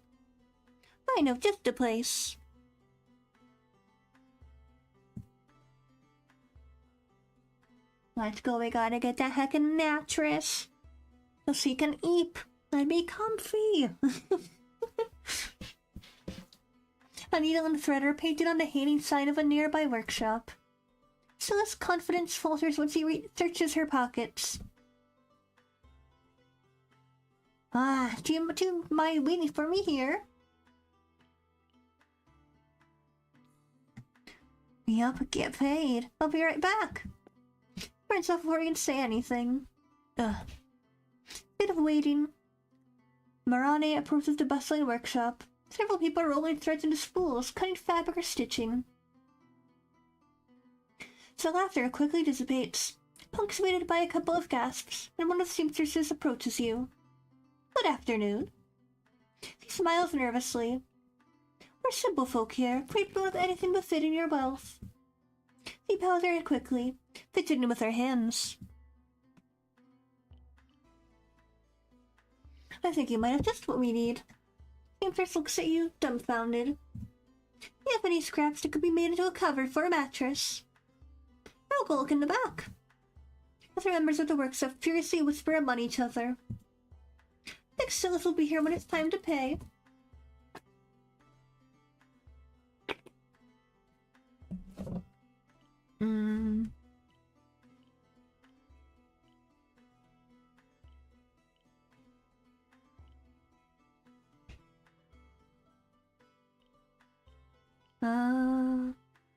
S1: I know just a place. Let's go, we gotta get that heckin' mattress. So she can eat and be comfy. A needle and thread are painted on the hanging sign of a nearby workshop. Silas' confidence falters once he searches her pockets. Do you mind waiting for me here? Yup, get paid. I'll be right back. Turns off before he can say anything. Bit of waiting. Marane approaches the bustling workshop. Several people are rolling threads into spools, cutting fabric or stitching. The laughter quickly dissipates, punctuated by a couple of gasps, and one of the seamstresses approaches you. Good afternoon. She smiles nervously. We're simple folk here, capable of anything befitting your wealth. She bows her head quickly, fidgeting with her hands. I think you might have just what we need. Seamstress looks at you, dumbfounded. You have any scraps that could be made into a cover for a mattress? I'll go look in the back. Other members of the workshop furiously whisper among each other. Think Silas will be here when it's time to pay.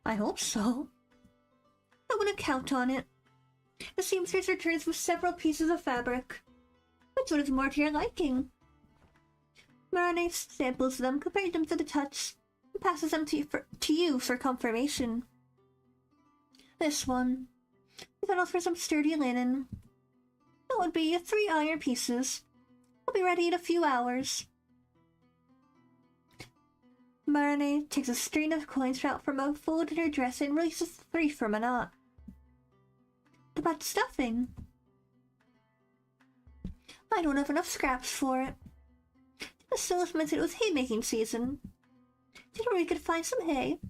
S1: I hope so. I wouldn't count on it. The seamstress returns with several pieces of fabric. Which one is more to your liking? Marane samples them, compares them to the touch, and passes them to you for confirmation. This one. We settled for some sturdy linen. That would be 3 iron pieces. I'll be ready in a few hours. Marane takes a string of coins out from a fold in her dress and releases 3 from a knot. What about stuffing? I don't have enough scraps for it. The Silas mentioned it was hay-making season. Didn't we could find some hay?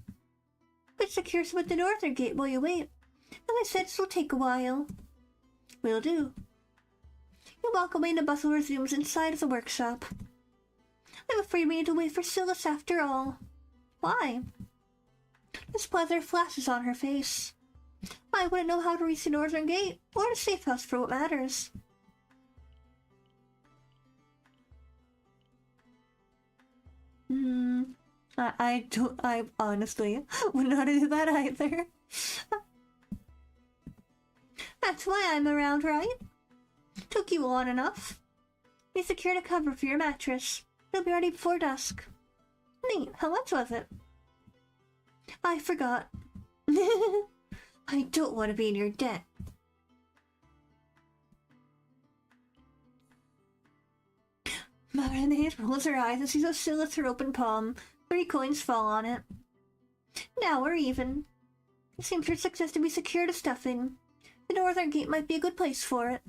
S1: But secure some at the northern gate while you wait. As I said, it'll take a while. Will do. You walk away and the bustle resumes inside of the workshop. I'm afraid we need to wait for Silas after all. Why? Displeasure flashes on her face. I wouldn't know how to reach the northern gate, or the safe house for what matters. I honestly would not do that either. That's why I'm around, right? Took you long enough. We secured a cover for your mattress. It'll be ready before dusk. Neat, how much was it? I forgot. I don't want to be in your debt. Marane rolls her eyes and sees a seal with her open palm. 3 coins fall on it. Now we're even. It seems your success to be secured a stuffing. The northern gate might be a good place for it.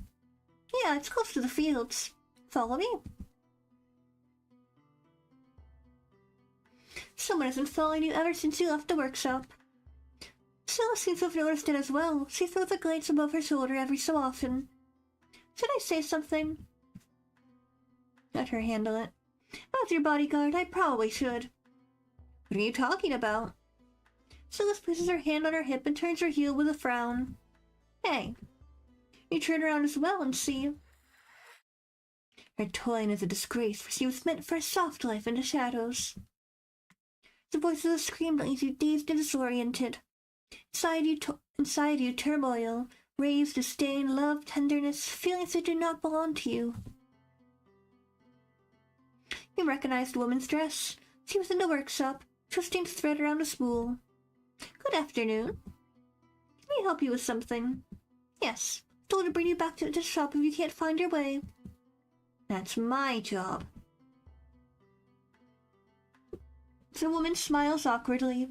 S1: Yeah, it's close to the fields. Follow me. Someone hasn't followed you ever since you left the workshop. Silas seems to have noticed it as well. She throws a glance above her shoulder every so often. Should I say something? Let her handle it. As your bodyguard, I probably should. What are you talking about? Silas places her hand on her hip and turns her heel with a frown. Hey. You turn around as well and see. Her toiling is a disgrace, for she was meant for a soft life in the shadows. The voice of the scream that leaves you dazed and disoriented. Inside you, turmoil, rage, disdain, love, tenderness, feelings that do not belong to you. You recognized the woman's dress. She was in the workshop, twisting thread around a spool. Good afternoon. Let me help you with something. Yes, told to bring you back to the shop if you can't find your way. That's my job. The woman smiles awkwardly.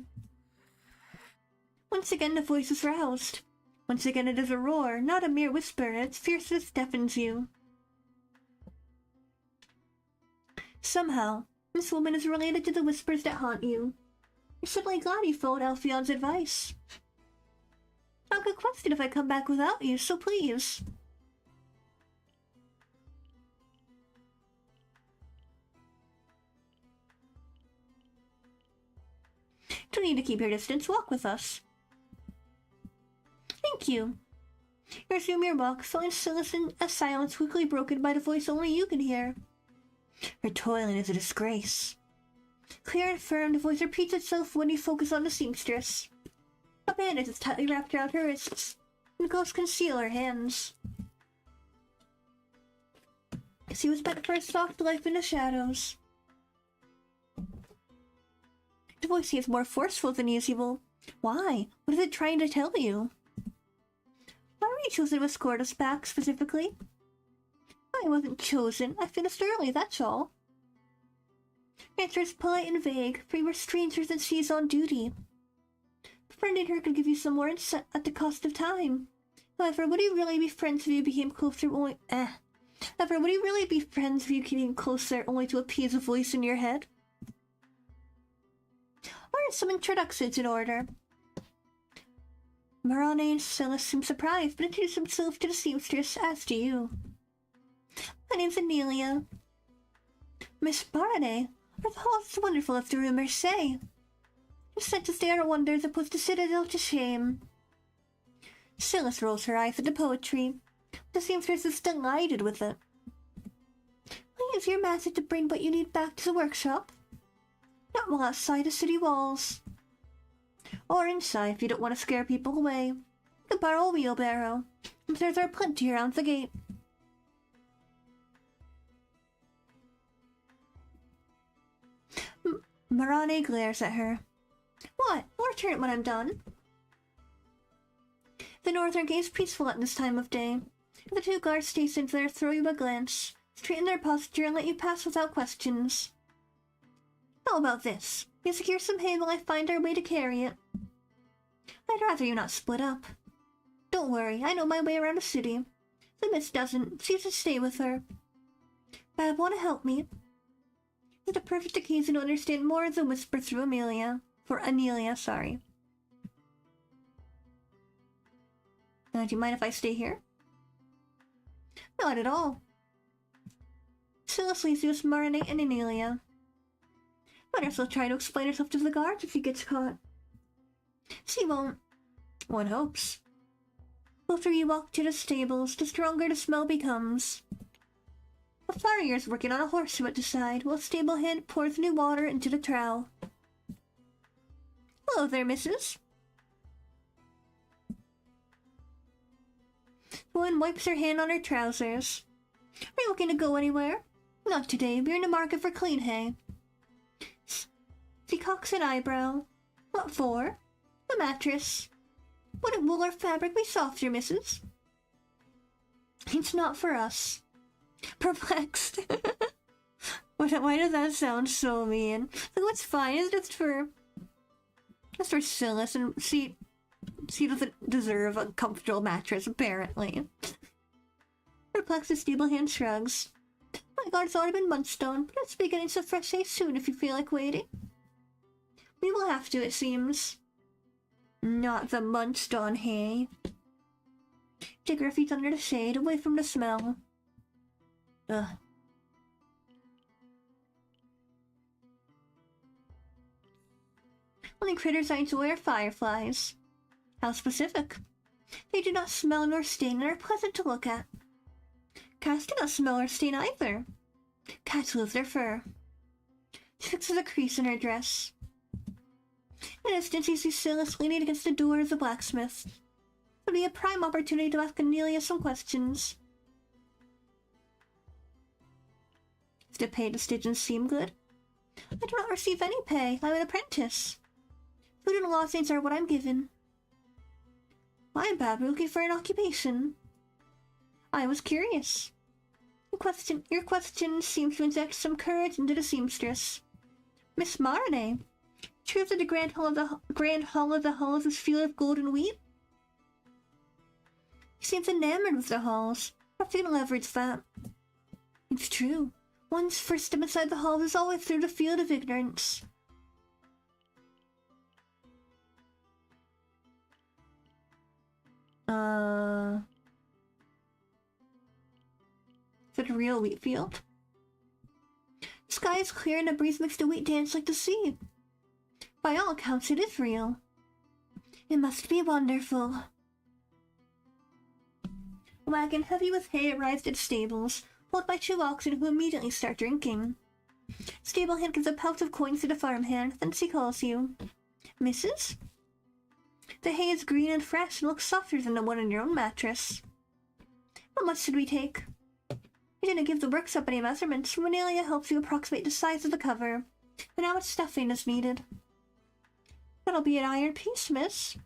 S1: Once again the voice is roused. Once again it is a roar, not a mere whisper, and its fierceness deafens you. Somehow, this woman is related to the whispers that haunt you. You're suddenly glad you followed Alphion's advice. I'll get question if I come back without you, so please. Don't need to keep your distance, walk with us. Thank you. You resume your walk, filling Silas in a silence quickly broken by the voice only you can hear. Her toiling is a disgrace. Clear and firm, the voice repeats itself when you focus on the seamstress. A bandage is tightly wrapped around her wrists, and the ghosts conceal her hands. She was meant for a soft life in the shadows. The voice seems more forceful than usual. Why? What is it trying to tell you? Why were you chosen to escort us back, specifically? I wasn't chosen. I finished early, that's all. Your answer is polite and vague, for you were strangers and she's on duty. Befriending her could give you some more insight at the cost of time. However, would you really be friends if you became closer only— Ever, would you really be friends if you came closer only to appease a voice in your head? Or some introductions in order? Marane and Silas seem surprised, but introduce himself to the seamstress, as do you. My name's Amelia. Miss Marane, are the halls wonderful as the rumors say? You sent to stare at wonders and put the citadel to shame. Silas rolls her eyes at the poetry. The seamstress is delighted with it. I'll use your message to bring what you need back to the workshop. Not while outside the city walls. Or inside if you don't want to scare people away. You can borrow a wheelbarrow. There are plenty around the gate. Marane glares at her. What? I'll return it when I'm done. The northern gate is peaceful at this time of day. The two guards stationed there throw you a glance, straighten their posture, and let you pass without questions. How about this? You secure some hay while I find our way to carry it. I'd rather you not split up. Don't worry, I know my way around the city. The miss doesn't, so you should stay with her. Bab, want to help me? It's a perfect occasion to understand more of the whisper through Anelia. Sorry. Do you mind if I stay here? Not at all. Silas leaves you with Marane and Anelia. Might also try to explain herself to the guards if she gets caught. She won't. One hopes. Both of you walk to the stables, the stronger the smell becomes. A farrier is working on a horse at the side, while a stable hand pours new water into the trough. Hello there, missus. The woman wipes her hand on her trousers. Are you looking to go anywhere? Not today, we're in the market for clean hay. She cocks an eyebrow. What for? A mattress. Wouldn't wool or fabric be softer, missus? It's not for us. Perplexed. Why does that sound so mean? Like, what's fine? It's just for Silas, and she doesn't deserve a comfortable mattress, apparently. Perplexed, the stable hand shrugs. My guard's already been munched on, but let's be getting some fresh hay soon if you feel like waiting. We will have to, it seems. Not the munched on hay. Take her feet under the shade, away from the smell. Ugh. Only critters I enjoy are fireflies. How specific. They do not smell nor sting and are pleasant to look at. Cats do not smell or stain either. Cats lose their fur. She fixes a crease in her dress. In an instant, you see Silas leaning against the door of the blacksmith. It would be a prime opportunity to ask Amelia some questions. Does the pay to stitches seem good? I do not receive any pay. I'm an apprentice. Food and lodgings are what I'm given. I'm Bab, looking for an occupation. I was curious. Your question seems to inject some courage into the seamstress. Miss Marane, true that the grand hall of the halls is filled with golden wheat? He seems enamored with the halls. What can leverage that? It's true. One's first step inside the halls is always through the field of ignorance. Is it a real wheat field? The sky is clear and the breeze makes the wheat dance like the sea. By all accounts, it is real. It must be wonderful. A wagon heavy with hay arrives at the stables, pulled by two oxen who immediately start drinking. Stable hand gives a pouch of coins to the farmhand, then she calls you. Mrs.? The hay is green and fresh and looks softer than the one in your own mattress. How much should we take? You didn't give the workshop any measurements. Amelia helps you approximate the size of the cover, and how much stuffing is needed. That'll be an iron piece, miss.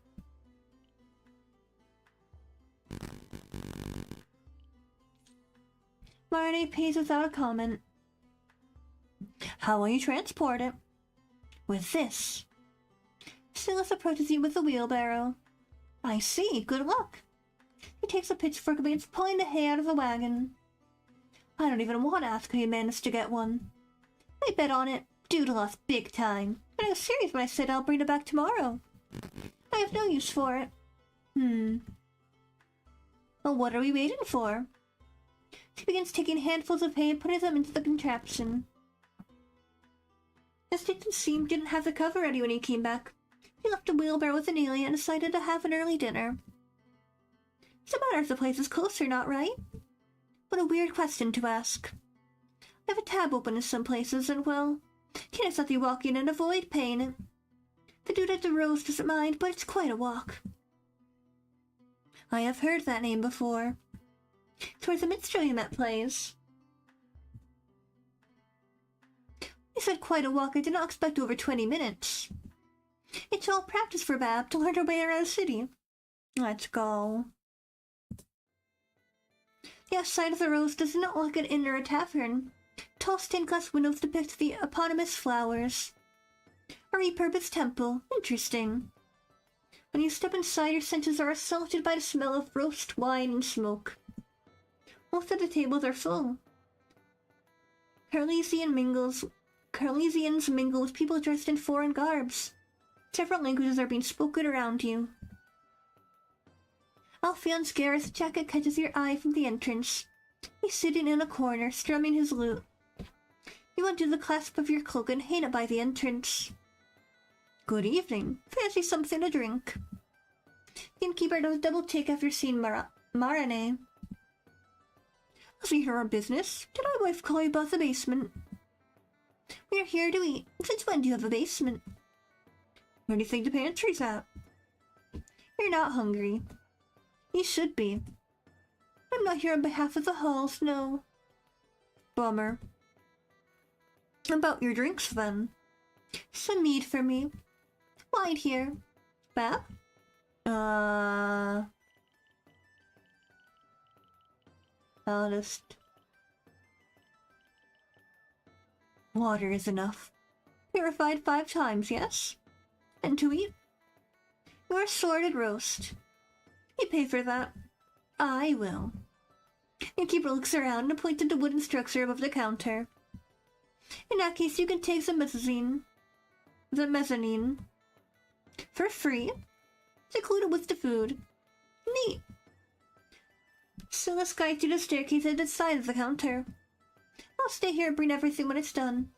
S1: Marane pays without a comment. How will you transport it? With this. Silas approaches you with a wheelbarrow. I see, good luck. He takes a pitchfork and begins pulling the hay out of the wagon. I don't even want to ask how you managed to get one. I bet on it. Dude lost big time. But I was serious when I said I'll bring it back tomorrow. I have no use for it. Well, what are we waiting for? She begins taking handfuls of hay and putting them into the contraption. As Dixon seemed didn't have the cover ready when he came back. He left a wheelbarrow with an alien and decided to have an early dinner. It's a matter if the place is close or not, right? What a weird question to ask. I have a tab open in some places, and well, can't exactly walk in and avoid paying it. The dude at the Rose doesn't mind, but it's quite a walk. I have heard that name before. It's where the minstrel met plays. He said quite a walk. I did not expect over 20 minutes. It's all practice for Bab to learn her way around the city. Let's go. The outside of the Rose does not look like an inn or a tavern. Tall stained glass windows depict the eponymous flowers. A repurposed temple. Interesting. When you step inside, your senses are assaulted by the smell of roast wine and smoke. Most of the tables are full. Carlesians mingle with people dressed in foreign garbs. Several languages are being spoken around you. Alphion's Gareth jacket catches your eye from the entrance. He's sitting in a corner, strumming his lute. You undo the clasp of your cloak and hang it by the entrance. Good evening. Fancy something to drink? The innkeeper does a double take after seeing Marane. As we hear our business, did my wife call you about the basement? We are here to eat. Since when do you have a basement? Where do you think the pantry's at? You're not hungry. You should be. I'm not here on behalf of the halls, no. Bummer. About your drinks, then. Some mead for me. Wine here. Bab? Honest. Water is enough. Purified 5 times, yes? And to eat? Your assorted roast. You pay for that. I will. The keeper looks around and points at the wooden structure above the counter. In that case, you can take the mezzanine. For free. It's included with the food. Neat. Silas guides you to the staircase at the side of the counter. I'll stay here and bring everything when it's done.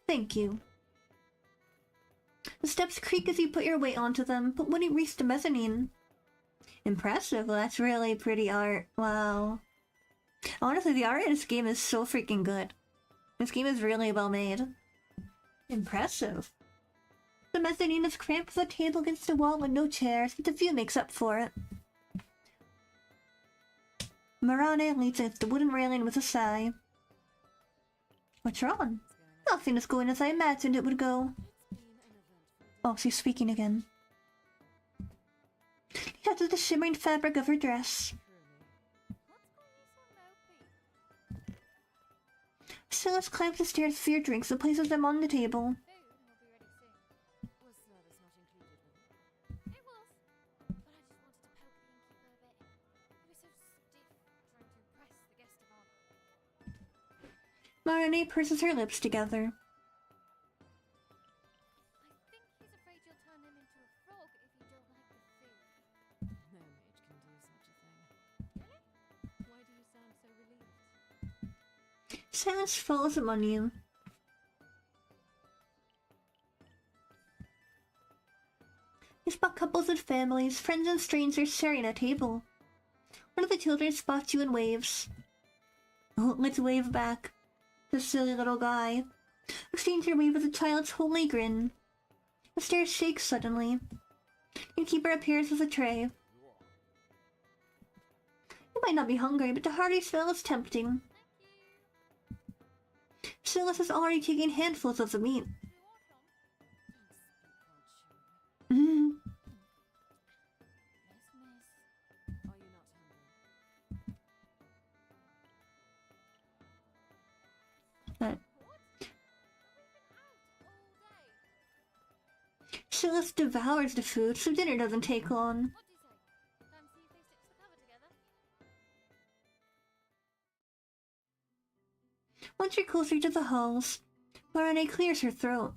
S1: Thank you. The steps creak as you put your weight onto them, but when you reach the mezzanine... Impressive. Well, that's really pretty art. Wow. Honestly, the art in this game is so freaking good. This game is really well made. Impressive. The mezzanine is cramped with a table against the wall and no chairs, but the view makes up for it. Marane leans against the wooden railing with a sigh. What's wrong? Nothing is going as I imagined it would go. Oh, she's speaking again. He touches the shimmering fabric of her dress. Silas climbs the stairs for your drinks and places them on the table. Marane purses her lips together.
S2: I think he's afraid you'll turn him into a frog if you don't like the food.
S3: No mage can do such a thing. Really? Why do you sound so relieved?
S1: Silence falls among you. You spot couples and families, friends and strangers sharing a table. One of the children spots you and waves. Oh, let's wave back. The silly little guy. Exchange your wave with the child's holy grin. The stairs shake suddenly. The keeper appears with a tray. You might not be hungry, but the hearty smell is tempting. Silas is already taking handfuls of the meat.
S2: Miss.
S3: Are you not hungry?
S2: What? We've been out all day.
S1: Silas devours the food, so dinner doesn't take long.
S2: What do you say? Time to see if they stitch the cover together?
S1: closer to the halls. Marane clears her throat.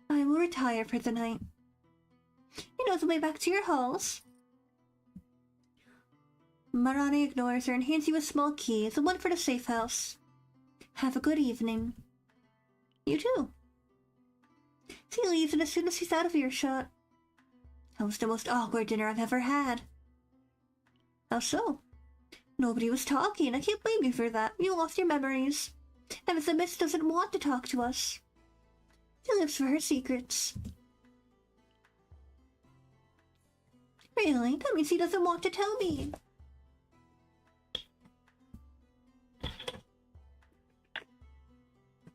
S1: I will retire for the night. You know the way back to your halls. Marane ignores her and hands you a small key, the one for the safe house. Have a good evening. You too. She leaves, and as soon as she's out of earshot. That was the most awkward dinner I've ever had. How so? Nobody was talking. I can't blame you for that. You lost your memories. And Miss Abyss doesn't want to talk to us. She lives for her secrets. Really? That means he doesn't want to tell me.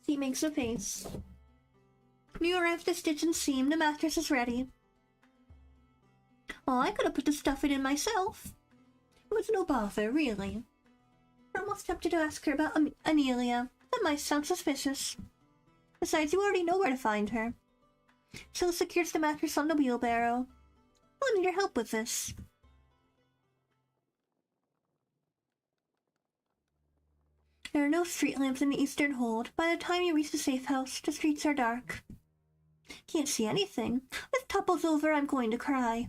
S1: He makes a face. You arrive at the stitch and seam. The mattress is ready. Oh, I could have put the stuffing in myself. It was no bother, really. I'm almost tempted to ask her about Amelia. That might sound suspicious. Besides, you already know where to find her. She'll secures the mattress on the wheelbarrow. I'll need your help with this. There are no street lamps in the eastern hold. By the time you reach the safe house, the streets are dark. Can't see anything. If it topples over, I'm going to cry.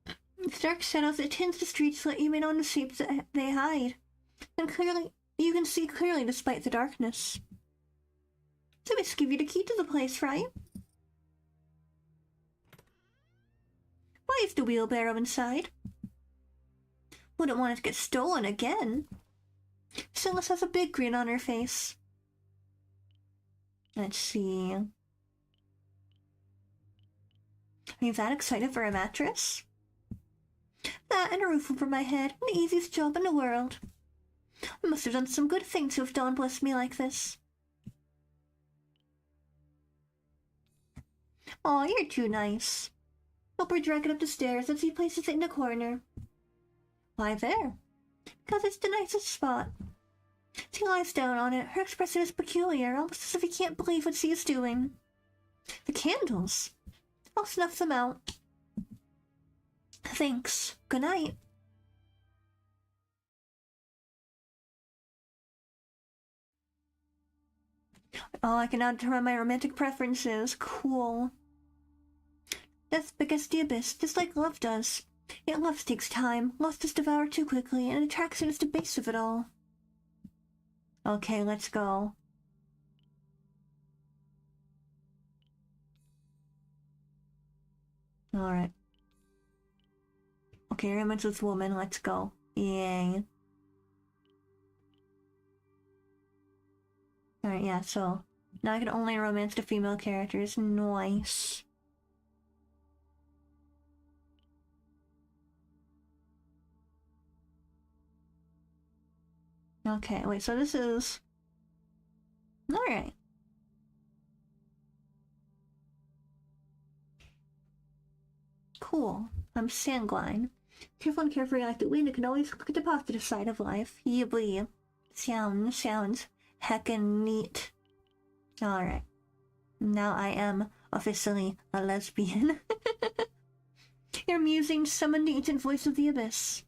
S1: The dark shadows that tinge the streets let you in on the shapes that they hide. And you can see clearly despite the darkness. So I must give you the key to the place, right? Why is the wheelbarrow inside? Wouldn't want it to get stolen again. Silas has a big grin on her face. Let's see. Are you that excited for a mattress? That and a roof over my head, the easiest job in the world. I must have done some good thing to have Dawn blessed me like this. Aw, you're too nice. Help her drag it up the stairs as he places it in a corner. Why there? Because it's the nicest spot. She lies down on it. Her expression is peculiar, almost as if he can't believe what she is doing. The candles. I'll snuff them out. Thanks. Good night. Oh, I can now determine my romantic preferences. Cool. That's because the abyss, just like love does. Yet love takes time. Lust is devoured too quickly, and attraction is the base of it all. Okay, let's go. Alright. Okay, romance with woman, let's go. Yay. Alright, yeah, so now I can only romance the female characters. Nice. Okay, wait, so this is... Alright. Cool. I'm sanguine. Careful and carefree like the wind, it can always look at the positive side of life. Yeebly. Sounds heckin' neat. Alright. Now I am officially a lesbian. Your musings summoned the ancient voice of the abyss.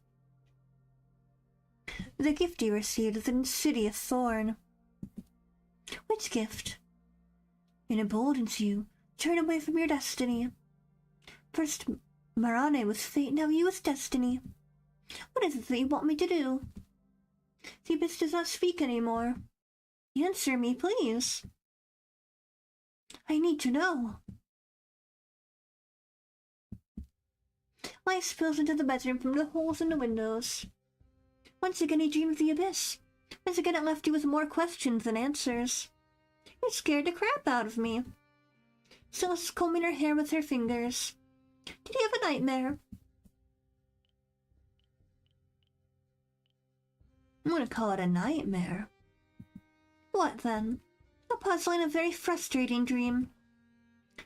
S1: The gift you received is an insidious thorn. Which gift? It emboldens you. Turn away from your destiny. First, Marane was fate, now you is destiny. What is it that you want me to do? The abyss does not speak anymore. Answer me, please. I need to know. Light spills into the bedroom from the holes in the windows. Once again he dreamed of the abyss. Once again it left you with more questions than answers. It scared the crap out of me. Silas is combing her hair with her fingers. Did you have a nightmare? I'm gonna call it a nightmare. What then? A puzzling and very frustrating dream.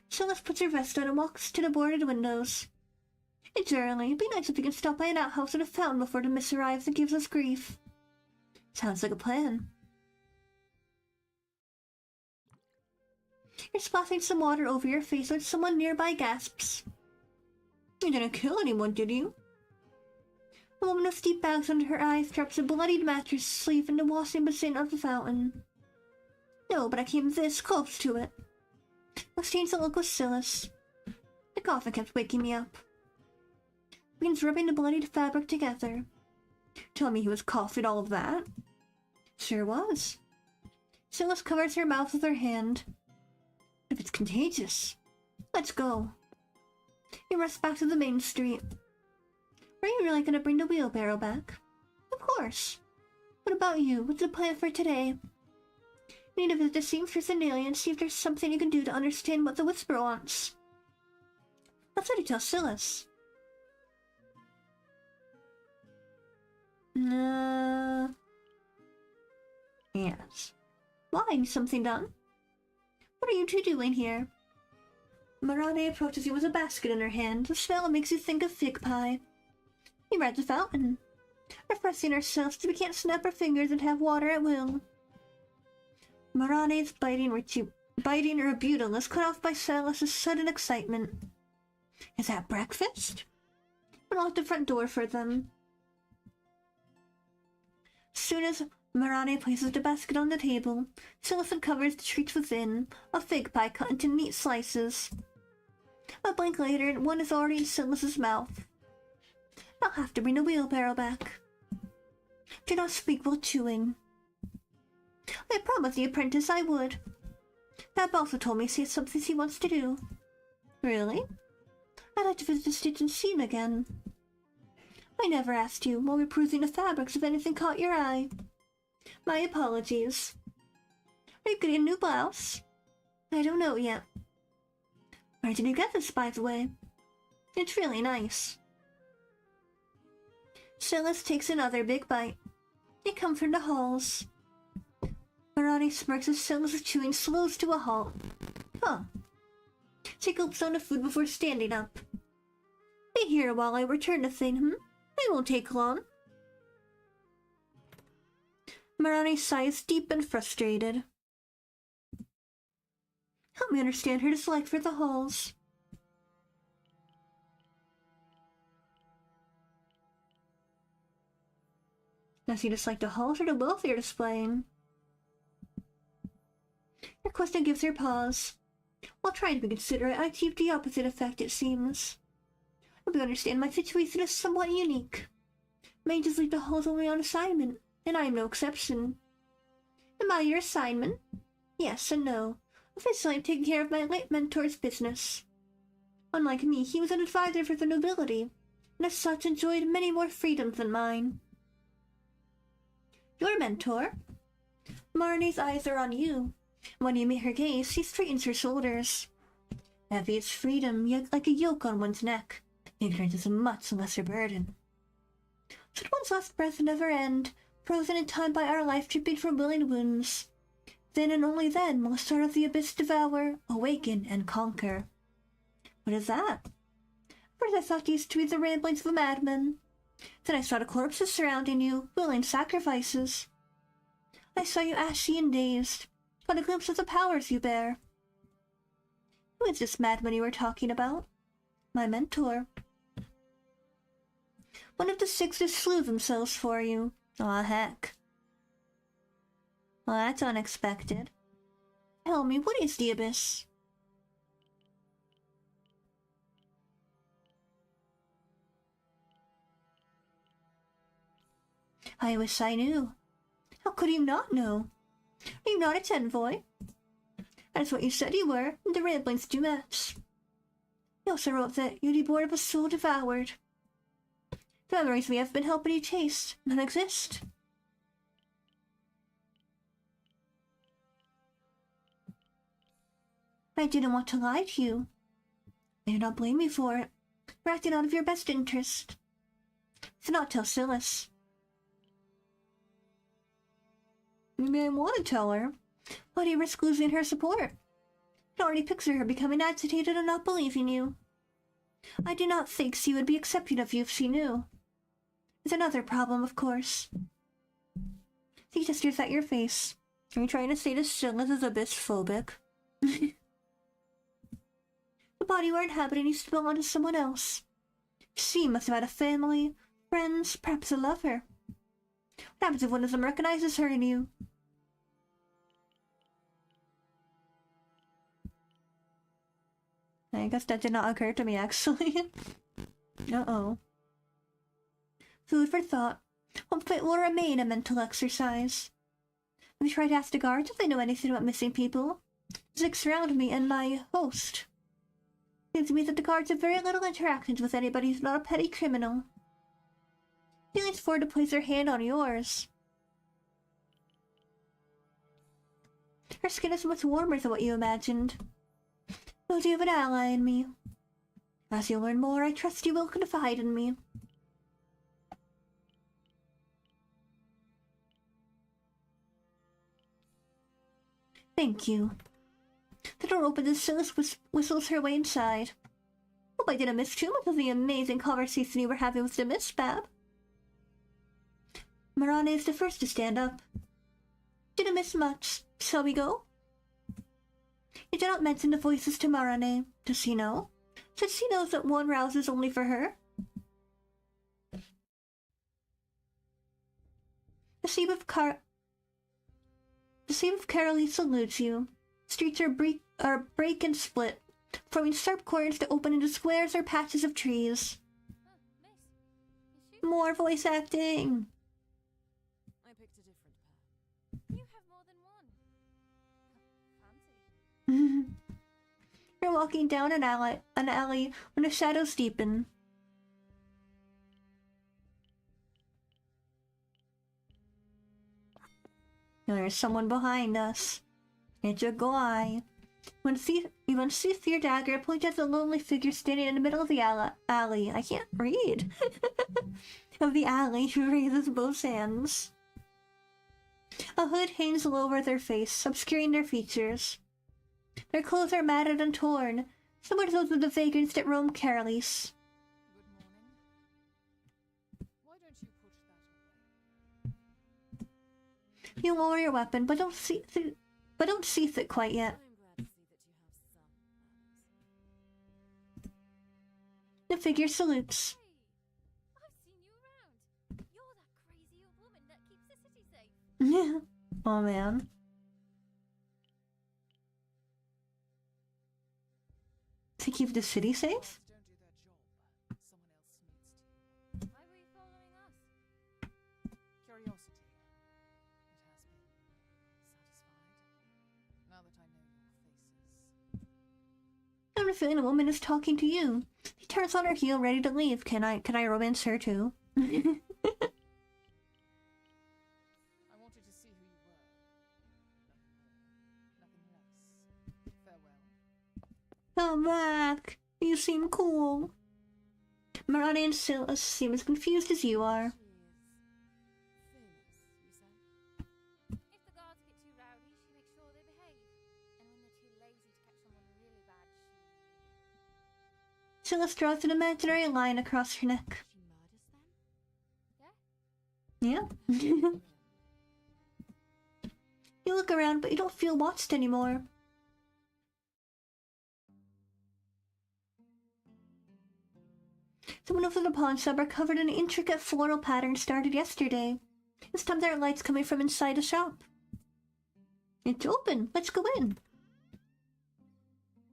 S1: Silas puts her vest on and walks to the boarded windows. It's early. It'd be nice if we can stop by an outhouse and a fountain before the mist arrives and gives us grief. Sounds like a plan. You're splashing some water over your face when someone nearby gasps. You didn't kill anyone, did you? A woman with deep bags under her eyes drops a bloodied mattress sleeve in the washing basin of the fountain. No, but I came this close to it. Exchanged a look with Silas. The coffin kept waking me up. Begins rubbing the bloodied fabric together. Tell me he was coughing all of that? Sure was. Silas covers her mouth with her hand. If it's contagious, let's go. He rushes back to the main street. Are you really gonna bring the wheelbarrow back? Of course. What about you? What's the plan for today? You need to visit the seamstress and Nelia and see if there's something you can do to understand what the Whisperer wants. That's what you tell Silas. Yes. Why? Need something done? What are you two doing here? Marane approaches you with a basket in her hand. The smell makes you think of fig pie. We ride the fountain, refreshing ourselves so we can't snap our fingers and have water at will. Marane's biting rebuttal is cut off by Silas's sudden excitement. Is that breakfast? We'll lock the front door for them. As soon as Marane places the basket on the table, Silas uncovers the treats within, a fig pie cut into neat slices. A blink later, one is already in Silas's mouth. I'll have to bring the wheelbarrow back. Do not speak while chewing. I promised the apprentice I would. Dad also told me he has something he wants to do. Really? I'd like to visit the stitch and seam again. I never asked you, while we were perusing the fabrics, if anything caught your eye. My apologies. Are you getting a new blouse? I don't know yet. Where did you get this, by the way? It's really nice. Silas takes another big bite. They come from the halls. Marani smirks as Silas' chewing slows to a halt. Huh. She gulps on the food before standing up. Be here while I return the thing, It won't take long. Marani sighs deep and frustrated. Help me understand her dislike for the halls. Does he dislike the halls or the wealth you're displaying? Her question gives her pause. While trying to be considerate, I achieved the opposite effect, it seems. I hope you understand my situation is somewhat unique. Mages leave the halls only on assignment, and I am no exception. Am I your assignment? Yes and no. Officially, I'm taking care of my late mentor's business. Unlike me, he was an advisor for the nobility, and as such enjoyed many more freedoms than mine. Your mentor? Marnie's eyes are on you. When you meet her gaze, she straightens her shoulders. Heavy is freedom, yet like a yoke on one's neck. Ignorance is a much lesser burden. Should one's last breath never end, frozen in time by our life dripping from willing wounds, then and only then will the start of the abyss devour, awaken, and conquer. What is that? First I thought these to be the ramblings of a madman. Then I saw the corpses surrounding you, willing sacrifices. I saw you ashy and dazed, got a glimpse of the powers you bear. Who is this madman you were talking about? My mentor. One of the six that slew themselves for you. Aw, heck. Well, that's unexpected. Tell me, what is the abyss? I wish I knew. How could you not know? Are you not its envoy? That's what you said you were, and the ramblings do match. You also wrote that you'd be bored of a soul devoured. The memories we have been helping you chase none exist. I didn't want to lie to you. I do not blame you for it. You're acting out of your best interest. Do not tell Silas. You may want to tell her, but you risk losing her support. I can already picture her becoming agitated and not believing you. I do not think she would be accepting of you if she knew. It's another problem, of course. She gestures at your face. Are you trying to say this Silas is abyss-phobic? The body you are inhabiting used to belong to someone else. She must have had a family, Friends, perhaps a lover. What happens if one of them recognizes her in you? I guess that did not occur to me, actually. Uh-oh. Food for thought. What fate will remain a mental exercise? Have you tried to ask the guards if they know anything about missing people? Zick surround me and my host. Seems to me that the guards have very little interactions with anybody who's not a petty criminal. He leans forward to place her hand on yours. Her skin is much warmer than what you imagined. Knows you have an ally in me. As you learn more, I trust you will confide in me. Thank you. The door opens and Silas whistles her way inside. Hope I didn't miss too much of the amazing conversation you were having with the Miss Bab. Marane is the first to stand up. Didn't miss much. Shall we go? You did not mention the voices to Marane. Does he know? Since he knows that one rouse is only for her? The seam of Carolee salutes you. Streets are break and split, forming sharp corners to open into squares or patches of trees.
S2: Miss,
S1: More voice acting!
S3: I picked a different pair.
S2: you have more than one. Fancy.
S1: You're walking down an alley when the shadows deepen. There's someone behind us. It's a guy. You unsheath your dagger and point at the lonely figure standing in the middle of the alley. I can't read. Of the alley, who raises both hands. A hood hangs low over their face, obscuring their features. Their clothes are matted and torn, similar to those of the vagrants that roam Carolee's.
S3: Good morning. Why don't you push that away?
S1: You lower your weapon, but don't sheath it quite yet.
S3: I'm glad to see that you have some manners.
S1: The figure salutes.
S2: Hey, I've seen you around. You're that crazy old woman that keeps the city safe.
S1: Oh man. To keep the city safe?
S4: Don't do their job. Someone else needs to.
S2: Why were you following us?
S4: Curiosity. It has been satisfied. Now that I know your faces.
S1: I have a feeling a woman is talking to you. She turns on her heel, ready to leave. Can I romance her too?
S4: I wanted to see who you were. Nothing more. Nothing less. Farewell.
S1: Come back. You seem cool. Marani and Silas seem as confused as you are.
S3: She is famous, you said?
S2: If the guards get too rowdy, she makes sure they behave. And when they're too lazy to catch someone really bad,
S1: Silas draws an imaginary line across her neck.
S3: She murders them?
S1: Yeah? You look around, but you don't feel watched anymore. The windows of the pawn shop are covered in intricate floral patterns started yesterday. This time there are lights coming from inside the shop. It's open. Let's go in.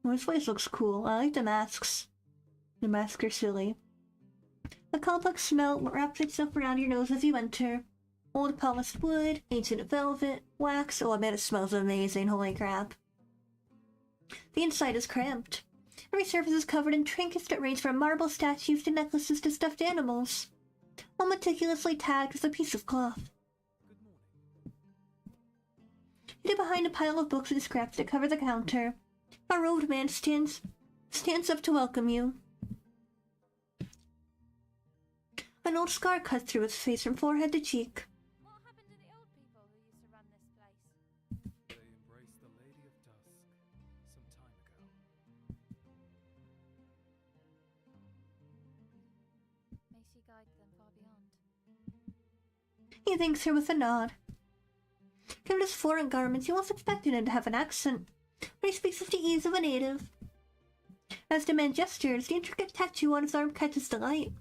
S1: Oh, this place looks cool. I like the masks. The masks are silly. A complex smell wraps itself around your nose as you enter. Old polished wood, ancient velvet, wax. Oh, I bet it smells amazing. Holy crap. The inside is cramped. Every surface is covered in trinkets that range from marble statues to necklaces to stuffed animals, all meticulously tagged with a piece of cloth.
S4: Good morning.
S1: Hidden behind a pile of books and scraps that cover the counter, a robed man stands up to welcome you. An old scar cuts through his face from forehead to cheek.
S2: what happened to the old people who used to run this place?
S4: They embraced the Lady of Dusk some time ago.
S2: May she guide them far beyond.
S1: He thanks her with a nod. Given his foreign garments, you almost expected him to have an accent, but he speaks with the ease of a native. As the man gestures, the intricate tattoo on his arm catches the light.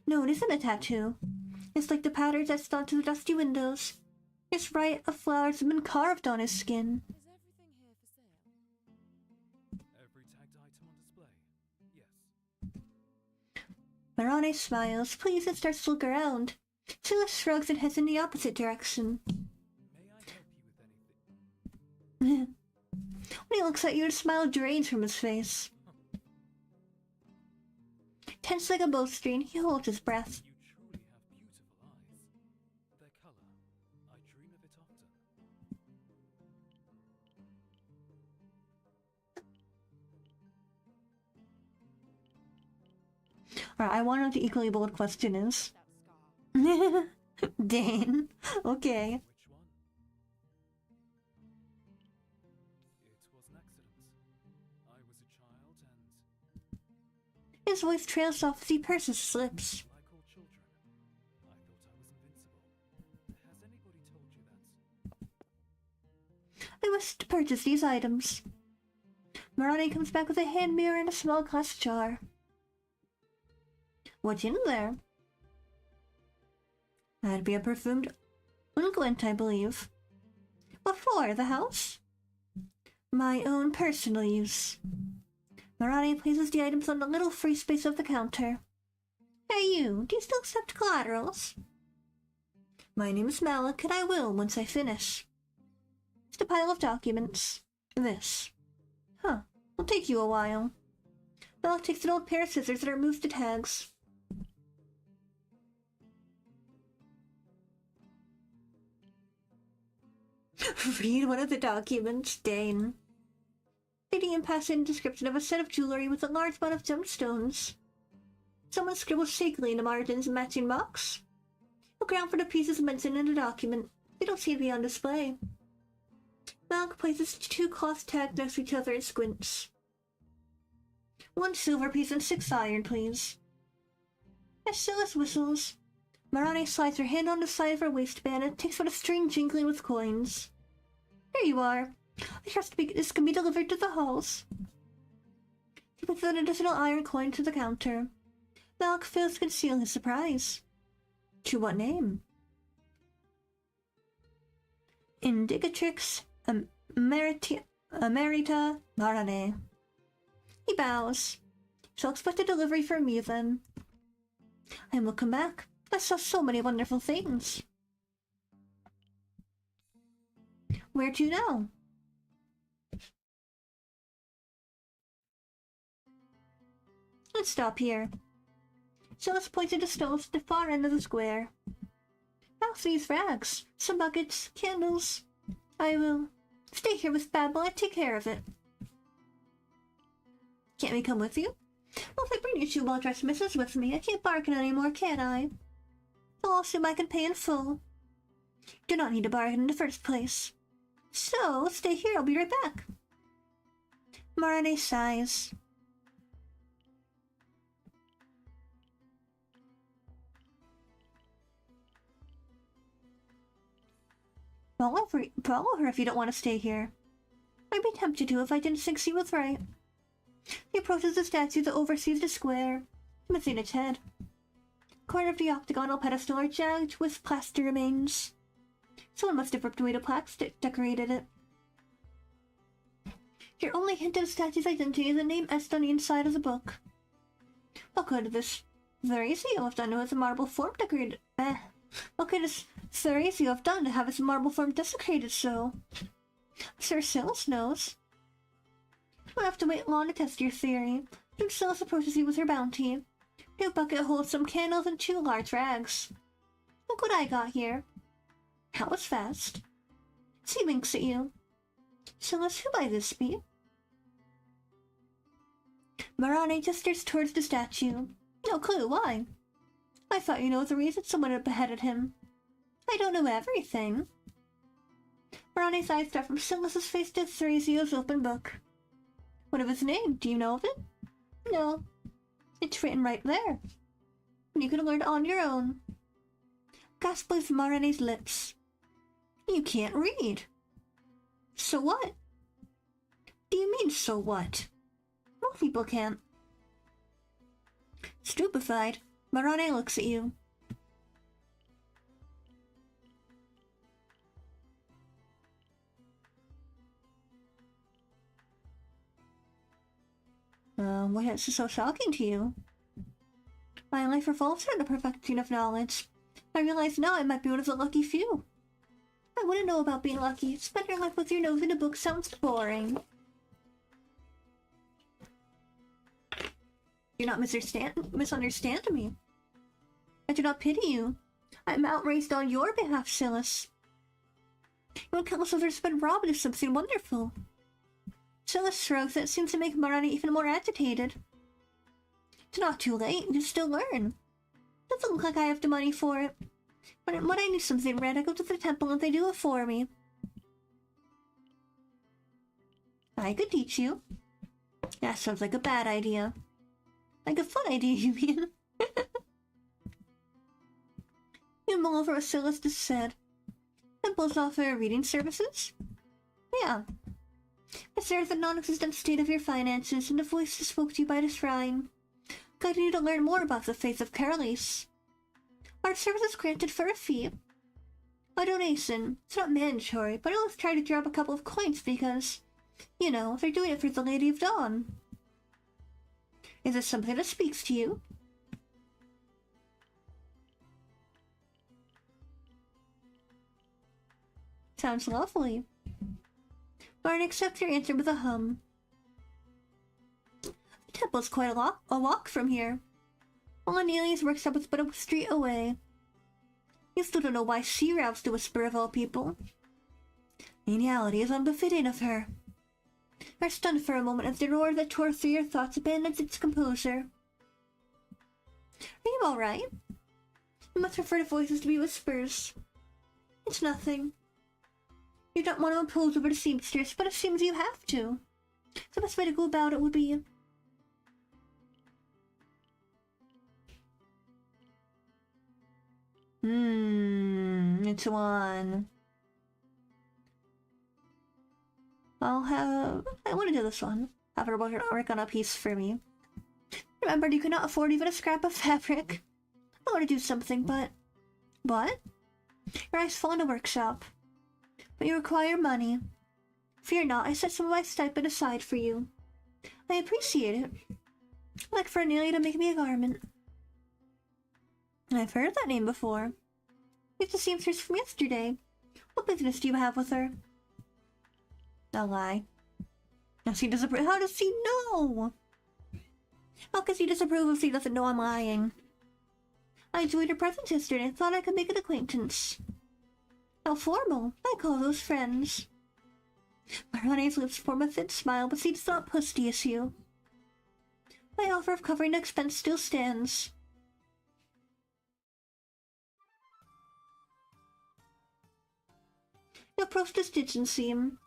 S1: No, it isn't a tattoo. It's like the patterns etched onto the dusty windows. His riot of flowers have been carved on his skin.
S3: Is everything here for sale?
S4: Every tagged item on display? Yes.
S1: Marane smiles, pleased, and starts to look around. Silas shrugs and heads in the opposite direction.
S4: May I help you with anything?
S1: When he looks at you, a smile drains from his face. Tense like a bowstring, he holds his breath.
S4: You truly have beautiful eyes. Their color, I dream of it often.
S1: Alright, I want to know what the equally bold question is.
S3: That scar.
S1: Dane. Okay.
S4: Which one? It was an accident. I was a child and
S1: His voice trails off as he purses his lips.
S4: like all children, I thought I was invincible. Has anybody told you that?
S1: I wish to purchase these items. Marane comes back with a hand mirror and a small glass jar. What's in there? That'd be a perfumed unguent, I believe. What for? The house? My own personal use. Marane places the items on the little free space of the counter. Hey you, do you still accept collaterals? My name is Malik, and I will once I finish. Just a pile of documents. This. Huh, it'll take you a while. Malik takes an old pair of scissors and removes the tags. Read one of the documents, Dane. Reading and passing a description of a set of jewelry with a large amount of gemstones. Someone scribbles shakily in the margins and matching box. Look around for the pieces mentioned in the document. They don't seem to be on display. Malik places two cloth tags next to each other and squints. 1 silver piece and 6 iron, please. As Silas whistles, Marane slides her hand on the side of her waistband and takes out a string jingling with coins. Here you are. I trust this can be delivered to the halls. He puts an additional iron coin to the counter. Malik fails to conceal his surprise. To what name? Indicatrix Emerita Marane. He bows. Shall expect a delivery from you then. I will come back. I saw so many wonderful things. Where to now? Let's stop here. Silas pointed to stones at the far end of the square. How's these rags? Some buckets, candles. I will stay here with Babel and take care of it. Can't we come with you? Well, if I bring your two well-dressed misses with me, I can't bargain anymore, can I? I'll assume I can pay in full. Do not need to bargain in the first place. So, stay here, I'll be right back. Marane sighs. Follow her if you don't want to stay here. I'd be tempted to if I didn't think she was right. He approaches the statue that oversees the square, missing its head. Corner of the octagonal pedestal are jagged with plaster remains. Someone must have ripped away the plaques that decorated it. Your only hint of the statue's identity is a name etched on the inside of the book. What could this Theresio have done to have the marble form decorated? What could this Theresio have done to have its marble form desecrated so? Sir Silas knows. We'll have to wait long to test your theory. Soon Silas approaches you with her bounty. New bucket holds some candles and 2 large rags. Look what I got here. That was fast. She winks at you. Silas, who might this be? Marane gestures towards the statue. No clue, why? I thought you know the reason someone had beheaded him. I don't know everything. Marane's eyes start from Silas's face to Theresio's open book. What of his name? Do you know of it? No. It's written right there. You can learn it on your own. Gasp leaves Marane's lips. You can't read. So what? Do you mean, so what? Most people can't. Stupefied, Marane looks at you. What is so shocking to you? My life revolves around the perfecting of knowledge. I realize now I might be one of the lucky few. I wouldn't know about being lucky. Spend your life with your nose in a book sounds boring. Do not misunderstand me. I do not pity you. I am outraged on your behalf, Silas. Your countless others have been robbed of something wonderful. Silas shrugs that seems to make Marani even more agitated. It's not too late, you still learn. Doesn't look like I have the money for it. When I need something read, I go to the temple and they do it for me. I could teach you. That sounds like a bad idea. Like a fun idea, you mean? You mull over what Silas just said. Temples offer reading services? Yeah. It serves the non-existent state of your finances and the voice that spoke to you by the shrine, guiding you to learn more about the faith of Carolis. Our service is granted for a fee. A donation. It's not mandatory, but I always try to drop a couple of coins because, you know, they're doing it for the Lady of Dawn. Is this something that speaks to you? Sounds lovely. Martin accepts your answer with a hum. The temple's quite a walk from here. While Anelia's workshop is but a street away. You still don't know why she roused the whisper of all people. Geniality is unbefitting of her. You're stunned for a moment as the roar that tore through your thoughts abandons its composure. Are you alright? You must prefer the voices to be whispers. It's nothing. You don't want to impose over the seamstress, but it seems you have to. The best way to go about it would be... It's one. I want to do this one. Have her work on a piece for me. Remember, you cannot afford even a scrap of fabric. I want to do something, but... What? Your eyes fall in a workshop. But you require money. Fear not, I set some of my stipend aside for you. I appreciate it. I'd like for Anelia to make me a garment. I've heard that name before. It's the seamstress from yesterday. What business do you have with her? A lie. How does he know? How does he disapprove if he doesn't know I'm lying? I enjoyed her presence yesterday and thought I could make an acquaintance. How formal. I call those friends. Mariane's lips form a thin smile, but she does not push the issue. My offer of covering the expense still stands. You approach the stitching seam.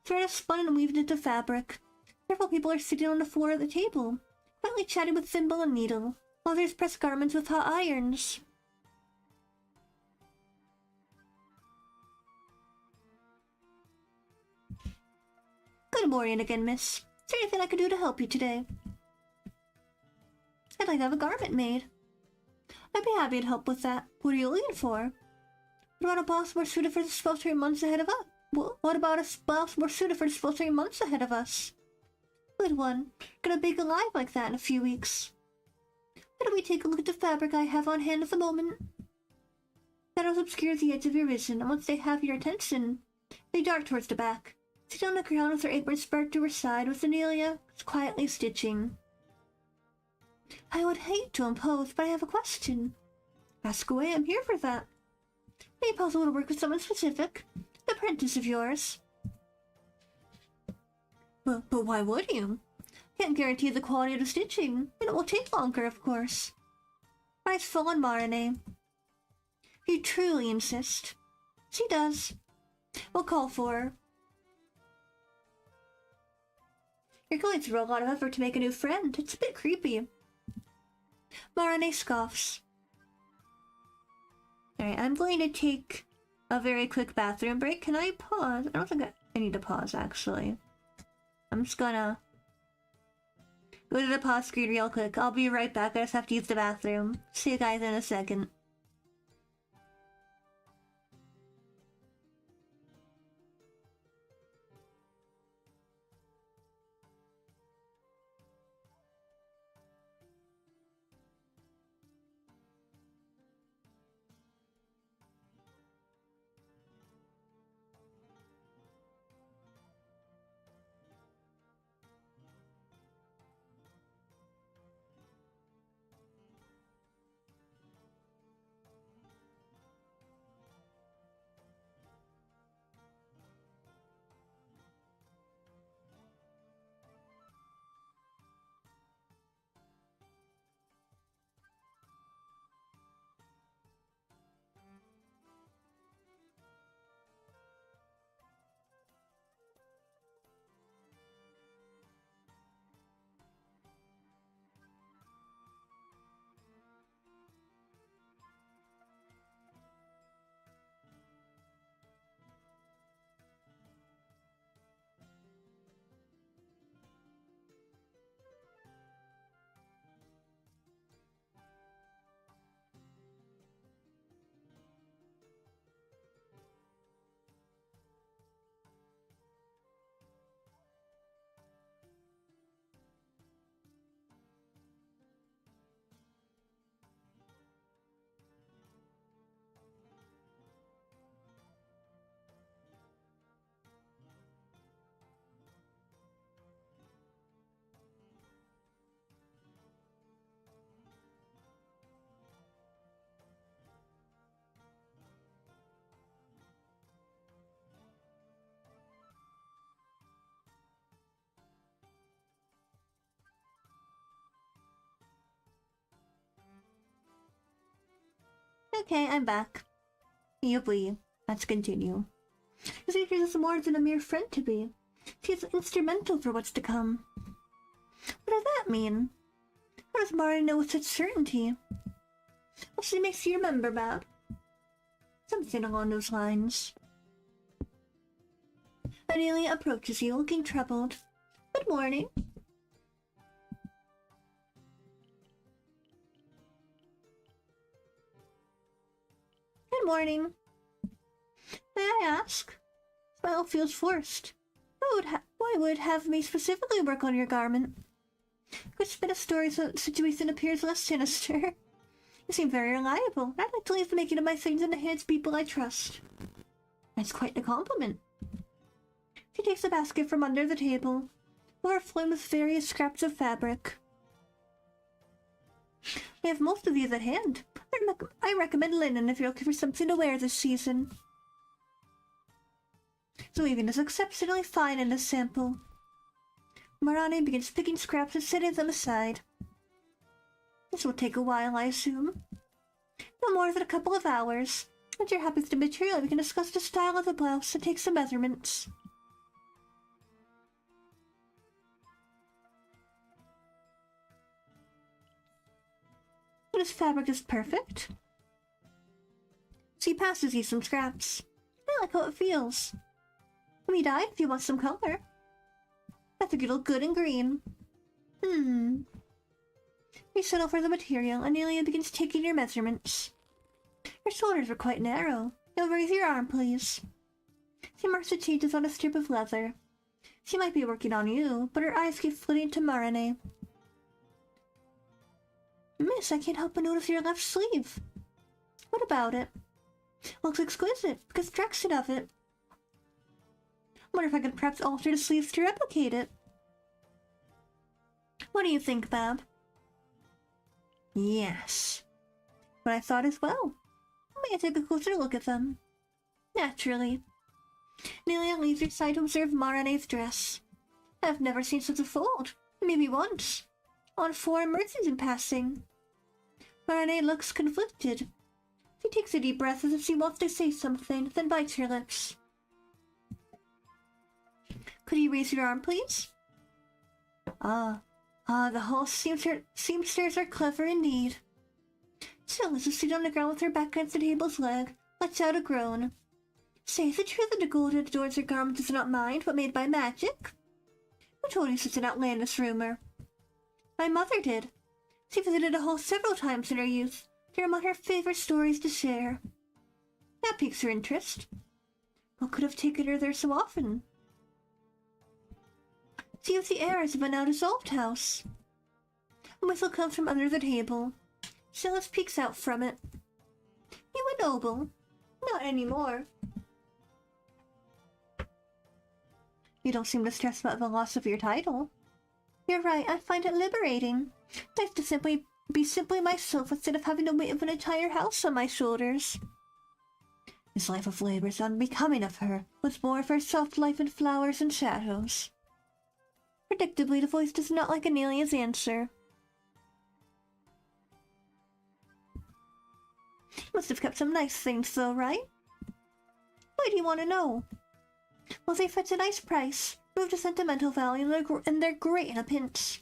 S1: Thread is spun and weaved into fabric. Several people are sitting on the floor at the table, quietly chatting with thimble and needle. Others press garments with hot irons. Good morning again, miss. Is there anything I can do to help you today? I'd like to have a garment made. I'd be happy to help with that. What are you looking for? What about a blouse more suited for the sweltering months ahead of us? What about a blouse more suited for the sweltering months ahead of us? Good one. Gonna bake alive like that in a few weeks. Why don't we take a look at the fabric I have on hand at the moment? Shadows obscure the edge of your vision, and once they have your attention, they dart towards the back. Sit on the ground with her apron spread to her side, with Anelia quietly stitching. I would hate to impose, but I have a question. Ask away, I'm here for that. May it possible to work with someone specific? The apprentice of yours. But why would you? Can't guarantee the quality of the stitching, and it will take longer, of course. Eyes full on Marane. If you truly insist. She does. We'll call for her. You're going through a lot of effort to make a new friend. It's a bit creepy. Marane scoffs. Alright, I'm going to take a very quick bathroom break. Can I pause? I don't think I need to pause, actually. I'm just gonna Go to the pause screen real quick. I'll be right back. I just have to use the bathroom. See you guys in a second. Okay, I'm back. Yuppie. Let's continue. Xavier is more than a mere friend to me. She is instrumental for what's to come. What does that mean? How does Mara know with such certainty? What she makes you remember, Bab? Something along those lines. Adelia approaches you, looking troubled. Good morning. Good morning. May I ask? Smile feels forced. Why would have me specifically work on your garment? Could spin a story so the situation appears less sinister. You seem very reliable. I'd like to leave the making of my things in the hands of people I trust. That's quite the compliment. She takes a basket from under the table, overflowing with various scraps of fabric. I have most of these at hand. I recommend linen if you're looking for something to wear this season. The weaving is exceptionally fine in this sample. Marani begins picking scraps and setting them aside. This will take a while, I assume. No more than a couple of hours. Once you're happy with the material, we can discuss the style of the blouse and take some measurements. This fabric is perfect. She passes you some scraps. I like how it feels. Let me dye if you want some color. I think it'll look good in green. We settle for the material, and Amelia begins taking your measurements. Your shoulders are quite narrow. You'll raise your arm, please. She marks the changes on a strip of leather. She might be working on you, but her eyes keep flitting to Marine. Miss, I can't help but notice your left sleeve. What about it? Looks exquisite. Construction of it. Wonder if I could perhaps alter the sleeves to replicate it. What do you think, Bab? Yes. What I thought as well. May I take a closer look at them? Naturally. Nelia leaves your side to observe Marine's dress. I've never seen such a fold. Maybe once. On 4 merchants in passing. Marine looks conflicted. She takes a deep breath as if she wants to say something, then bites her lips. Could you raise your arm, please? The whole seamsters are clever indeed. Still, as she sits on the ground with her back against the table's leg, lets out a groan. Say, is it true that the gold that adorns her garment is not mined, but made by magic? Who told you such an outlandish rumor? My mother did. She visited the hall several times in her youth. They're among her favorite stories to share. That piques her interest. What could have taken her there so often? She has the airs of a now dissolved house. A whistle comes from under the table. Silas peeks out from it. You a noble? Not anymore. You don't seem distressed about the loss of your title. You're right, I find it liberating. Nice to be simply myself instead of having the weight of an entire house on my shoulders. This life of labor is unbecoming of her, with more of her soft life in flowers and shadows. Predictably, the voice does not like Anelia's answer. Must have kept some nice things though, right? Why do you want to know? Well, they fetch a nice price, move to sentimental value, and they're great in a pinch.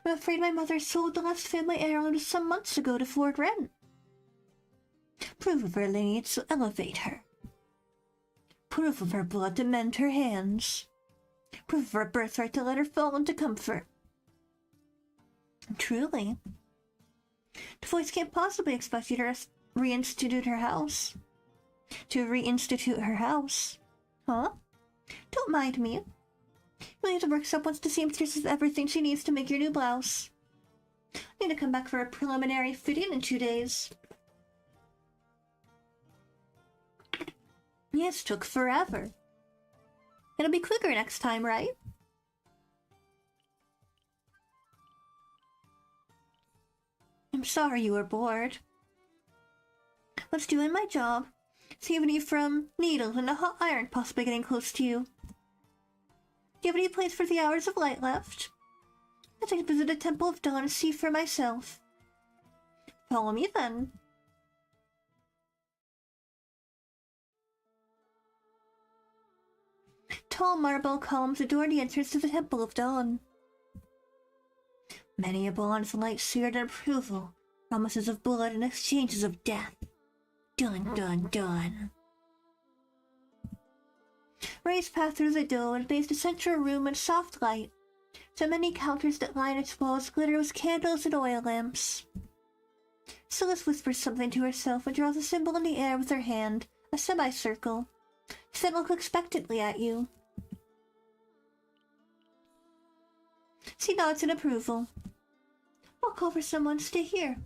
S1: I'm afraid my mother sold the last family heirloom some months ago to afford rent. Proof of her lineage to elevate her. Proof of her blood to mend her hands. Proof of her birthright to let her fall into comfort. Truly. The voice can't possibly expect you to reinstitute her house. Huh? Don't mind me. You'll need to work up once the seamstress has everything she needs to make your new blouse. I need to come back for a preliminary fitting in 2 days. Yes, took forever. It'll be quicker next time, right? I'm sorry you were bored. What's doing my job? Saving you from needles and a hot iron possibly getting close to you. Do you have any plans for the hours of light left? I'd like to visit the Temple of Dawn and see for myself. Follow me then. Tall marble columns adorn the entrance to the Temple of Dawn. Many a bond's light seared in approval, promises of blood and exchanges of death. Dun dun dun. Rays pass through the dome and bathe the central room in soft light. So many counters that line its walls glitter with candles and oil lamps. Silas whispers something to herself and draws a symbol in the air with her hand, a semicircle. She then looks expectantly at you. She nods in approval. I'll call for someone to stay here.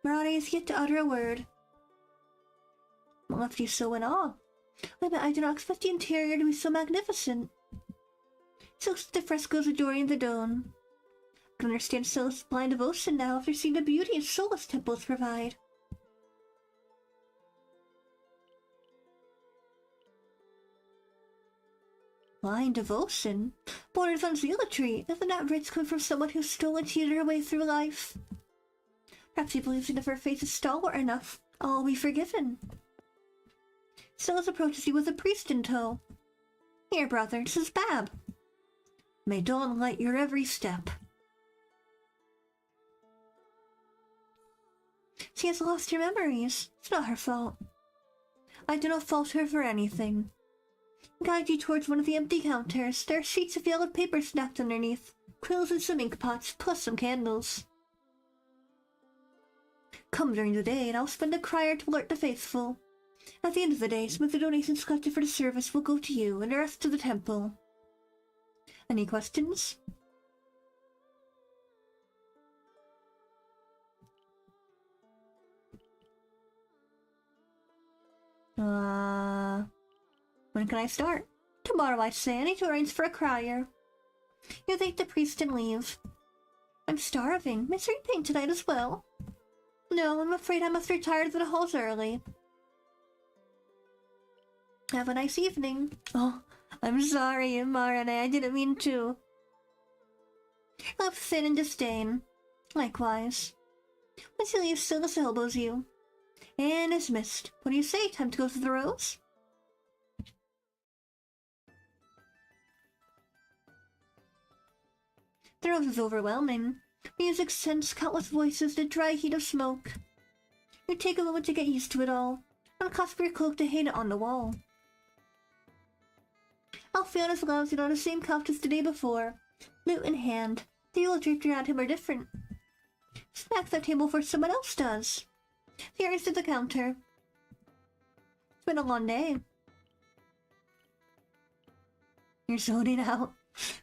S1: Marani is yet to utter a word. What left you so in awe? I did not expect the interior to be so magnificent. She looks at the frescoes adorning the dome. I can understand Silas' blind devotion now after seeing the beauty and soulless temples provide. Blind devotion? Borders on zealotry. Isn't that rich coming from someone who stole and cheated her way through life? Perhaps he believes that if her faith is stalwart enough, all will be forgiven. Silas approaches you with a priest in tow. Here, brother, this is Bab. May dawn light your every step. She has lost her memories. It's not her fault. I do not fault her for anything. Guide you towards one of the empty counters. There are sheets of yellowed paper stacked underneath, quills and some ink pots, plus some candles. Come during the day, and I'll spend a crier to alert the faithful. At the end of the day, some of the donations collected for the service will go to you, and the rest to the temple. Any questions? When can I start? Tomorrow, I'd say. I need to arrange for a crier. You thank the priest and leave. I'm starving. Miss, are you paying tonight as well? No, I'm afraid I must retire to the halls early. Have a nice evening. Oh, I'm sorry, Marane. I didn't mean to. Love sin and disdain. Likewise. Once you leave, Silas elbows you. And is missed. What do you say? Time to go through the rows? The rose is overwhelming. Music sends countless voices to dry heat of smoke. You take a moment to get used to it all. Unclasp your cloak to hang it on the wall. Alfiona's lounging on the same couch as the day before, lute in hand. The old draped around him are different. Snacks at table for someone else does. The earnings at the counter. It's been a long day. You're zoning out.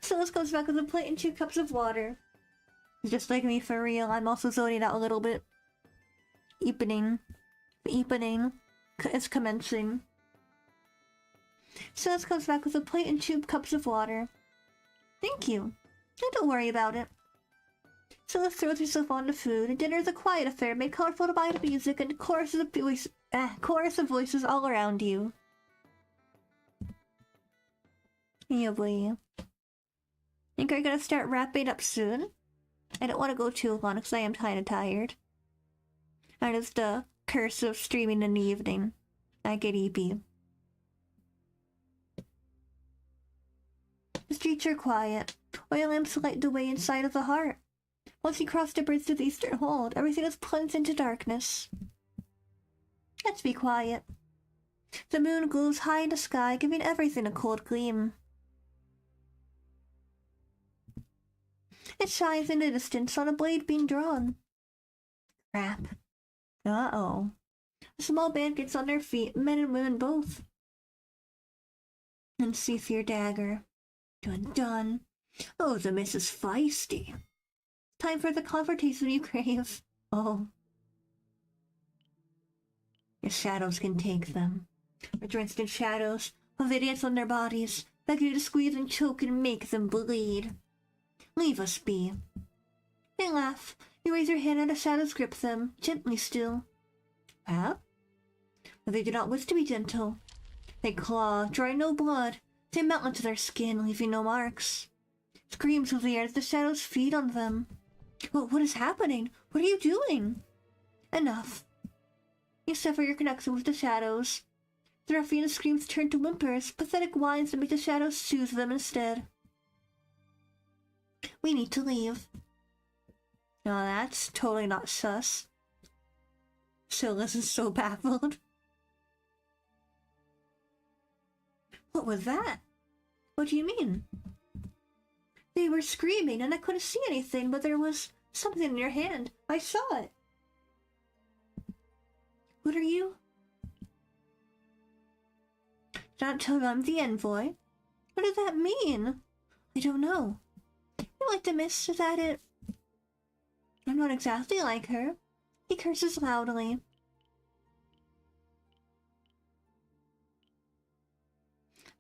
S1: Silas comes back with a plate and 2 cups of water. Just like me, for real. I'm also zoning out a little bit. Evening. The evening is commencing. Silas comes back with a plate and 2 cups of water. Thank you. Don't worry about it. Silas throws herself on the food, and dinner is a quiet affair made colorful by the music and chorus of voices all around you. Yeah, boy. Think we're gonna start wrapping up soon? I don't want to go too long because I am kinda tired. That is the curse of streaming in the evening. I get EP. The streets are quiet. Oil lamps light the way inside of the heart. Once you cross the bridge to the eastern hold, everything is plunged into darkness. Let's be quiet. The moon glows high in the sky, giving everything a cold gleam. It shines in the distance on a blade being drawn. Crap. Uh-oh. A small band gets on their feet, men and women both. And sees your dagger. Dun dun. Oh, the miss is feisty. Time for the confrontation you crave. Oh. Your shadows can take them. We're drenched in shadows, while they dance on their bodies, beg you to squeeze and choke and make them bleed. Leave us be. They laugh. You raise your hand and the shadows grip them, gently still. Well? But they do not wish to be gentle. They claw, drawing no blood. They melt into their skin, leaving no marks. Screams of the air as the shadows feed on them. What is happening? What are you doing? Enough. You sever your connection with the shadows. The ruffian screams turn to whimpers, pathetic whines that make the shadows soothe them instead. We need to leave. No, that's totally not sus. Silas is so baffled. What was that? What do you mean? They were screaming and I couldn't see anything, but there was something in your hand. I saw it. What are you? Don't tell them I'm the envoy. What does that mean? I don't know. You like the miss, is that it? I'm not exactly like her. He curses loudly.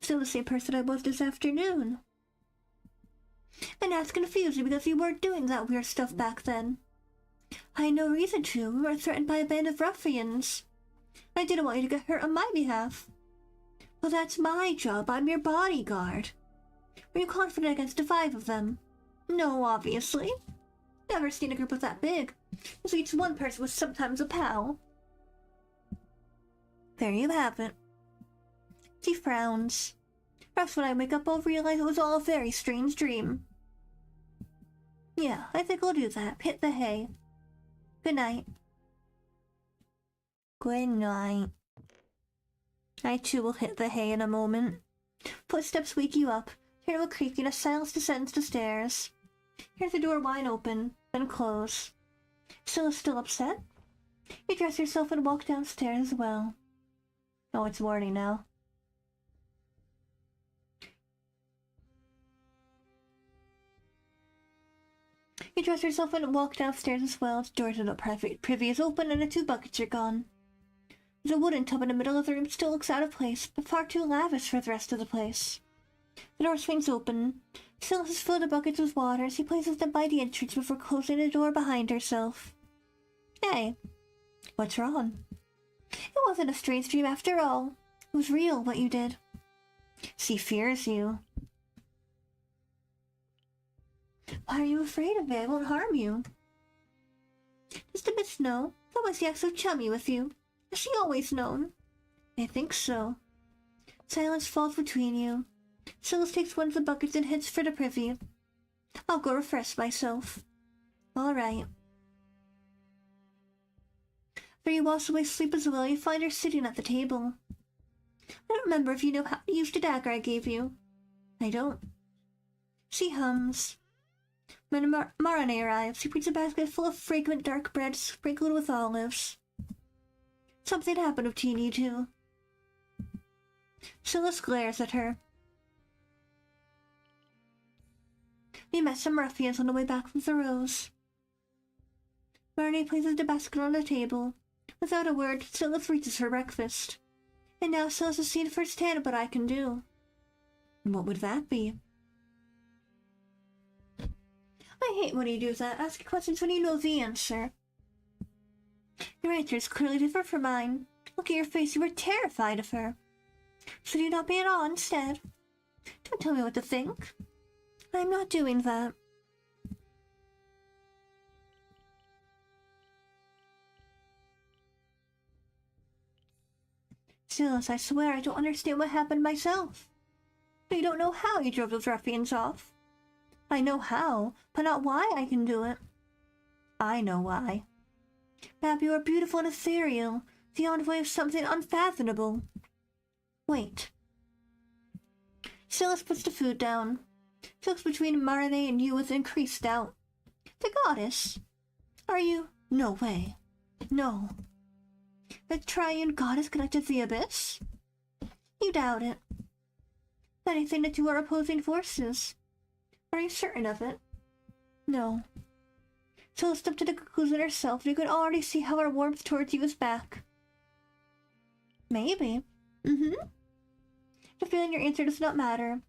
S1: Still the same person I was this afternoon. And that's confusing because you weren't doing that weird stuff back then. I had no reason to. We were threatened by a band of ruffians. I didn't want you to get hurt on my behalf. Well, that's my job. I'm your bodyguard. Were you confident against the 5 of them? No, obviously. Never seen a group of that big. So each one person was sometimes a pal. There you have it. She frowns. Perhaps when I wake up I'll realize it was all a very strange dream. Yeah, I think I'll do that. Hit the hay. Good night. Good night. I too will hit the hay in a moment. Footsteps wake you up. Hear a creaking as silence descends the stairs. Hear the door wide open, then close. Still upset? You dress yourself and walk downstairs as well. Oh, it's morning now. You dress yourself and walk downstairs as well. The door to the privy is open and the 2 buckets are gone. The wooden tub in the middle of the room still looks out of place, but far too lavish for the rest of the place. The door swings open. Silas has filled the buckets with water as he places them by the entrance before closing the door behind herself. Hey, what's wrong? It wasn't a strange dream after all. It was real, what you did. She fears you. Why are you afraid of it? It won't harm you. Does the miss know? Why was she act so chummy with you? Has she always known? I think so. Silence falls between you. Silas takes one of the buckets and heads for the privy. I'll go refresh myself. All right. After you wash away sleep as well, you find her sitting at the table. I don't remember if you know how to use the dagger I gave you. I don't. She hums. When Marane arrives, he brings a basket full of fragrant dark bread sprinkled with olives. Something happened between you two. Silas glares at her. We met some ruffians on the way back from Thoreau's. Marnie places the basket on the table. Without a word, Silas reaches for breakfast. And now Silas has seen firsthand what I can do. And what would that be? I hate when you do that, asking questions when you know the answer. Your answer is clearly different from mine. Look at your face, you were terrified of her. Should you not be at all instead? Don't tell me what to think. I'm not doing that. Silas, I swear I don't understand what happened myself. You don't know how you drove those ruffians off. I know how, but not why I can do it. I know why. Mab, you are beautiful and ethereal, the envoy of something unfathomable. Wait. Silas puts the food down. She looks between Marane and you with increased doubt. The goddess? Are you? No way. No. The triune goddess connected to the abyss? You doubt it. Anything that you are opposing forces. Are you certain of it? No. Silas stepped to the conclusion herself, and you could already see how her warmth towards you is back. Maybe. The feeling your answer does not matter.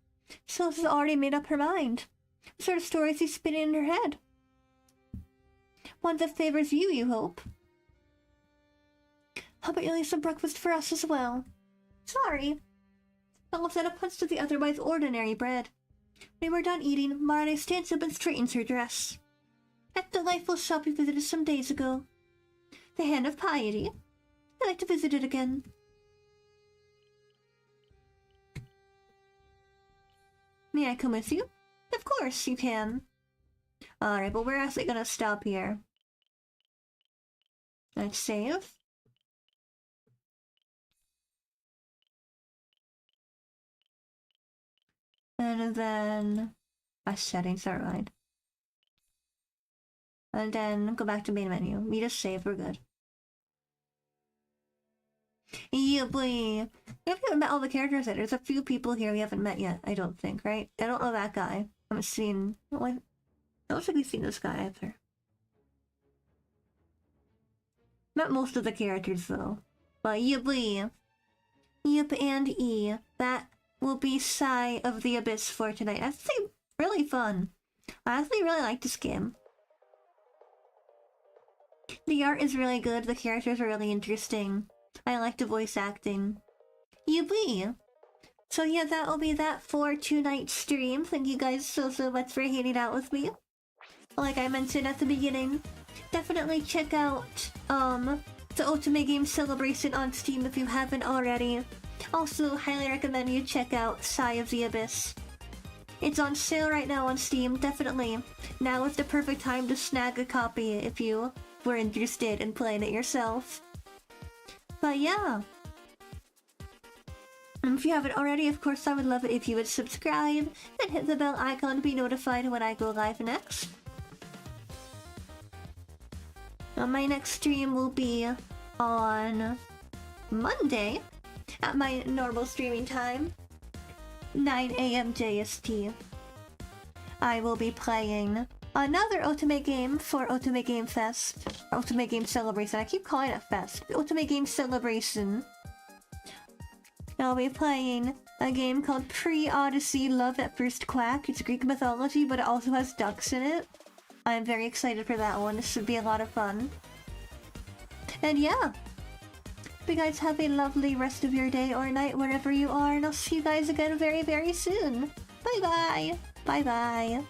S1: Silas has already made up her mind. What sort of story is he spinning in her head? One that favors you, you hope. How about you leave some breakfast for us as well? Sorry. Olive then a punch to the otherwise ordinary bread. When we're done eating, Marane stands up and straightens her dress. That delightful shop you visited some days ago. The Hand of Piety. I'd like to visit it again. May I come with you? Of course you can. Alright, but we're actually gonna stop here. Let's save. And then... settings, alright. And then go back to main menu. We just saved, we're good. Yeah, boy. We haven't met all the characters yet. There's a few people here we haven't met yet, I don't think, right? I don't know that guy. I haven't seen... I don't think we've seen this guy either. Not most of the characters, though. But yeah, boy. Yep, and E. That will be Sigh of the Abyss for tonight. That's really fun. I actually really like this game. The art is really good, the characters are really interesting. I like the voice acting. Yippee! So yeah, that will be that for tonight's stream. Thank you guys so much for hanging out with me. Like I mentioned at the beginning, definitely check out the Otome Game Celebration on Steam if you haven't already. Also, highly recommend you check out Sigh of the Abyss. It's on sale right now on Steam, definitely. Now is the perfect time to snag a copy if you were interested in playing it yourself. But yeah. And if you haven't already, of course I would love it if you would subscribe and hit the bell icon to be notified when I go live next. Now my next stream will be on Monday at my normal streaming time, 9 AM JST. I will be playing another Otome game for Otome Game Fest. Otome Game Celebration. I keep calling it Fest. Otome Game Celebration. I'll be playing a game called Pre-Odyssey Love at First Quack. It's Greek mythology, but it also has ducks in it. I'm very excited for that one. This should be a lot of fun. And yeah. Hope you guys have a lovely rest of your day or night wherever you are, and I'll see you guys again very, very soon. Bye-bye! Bye-bye!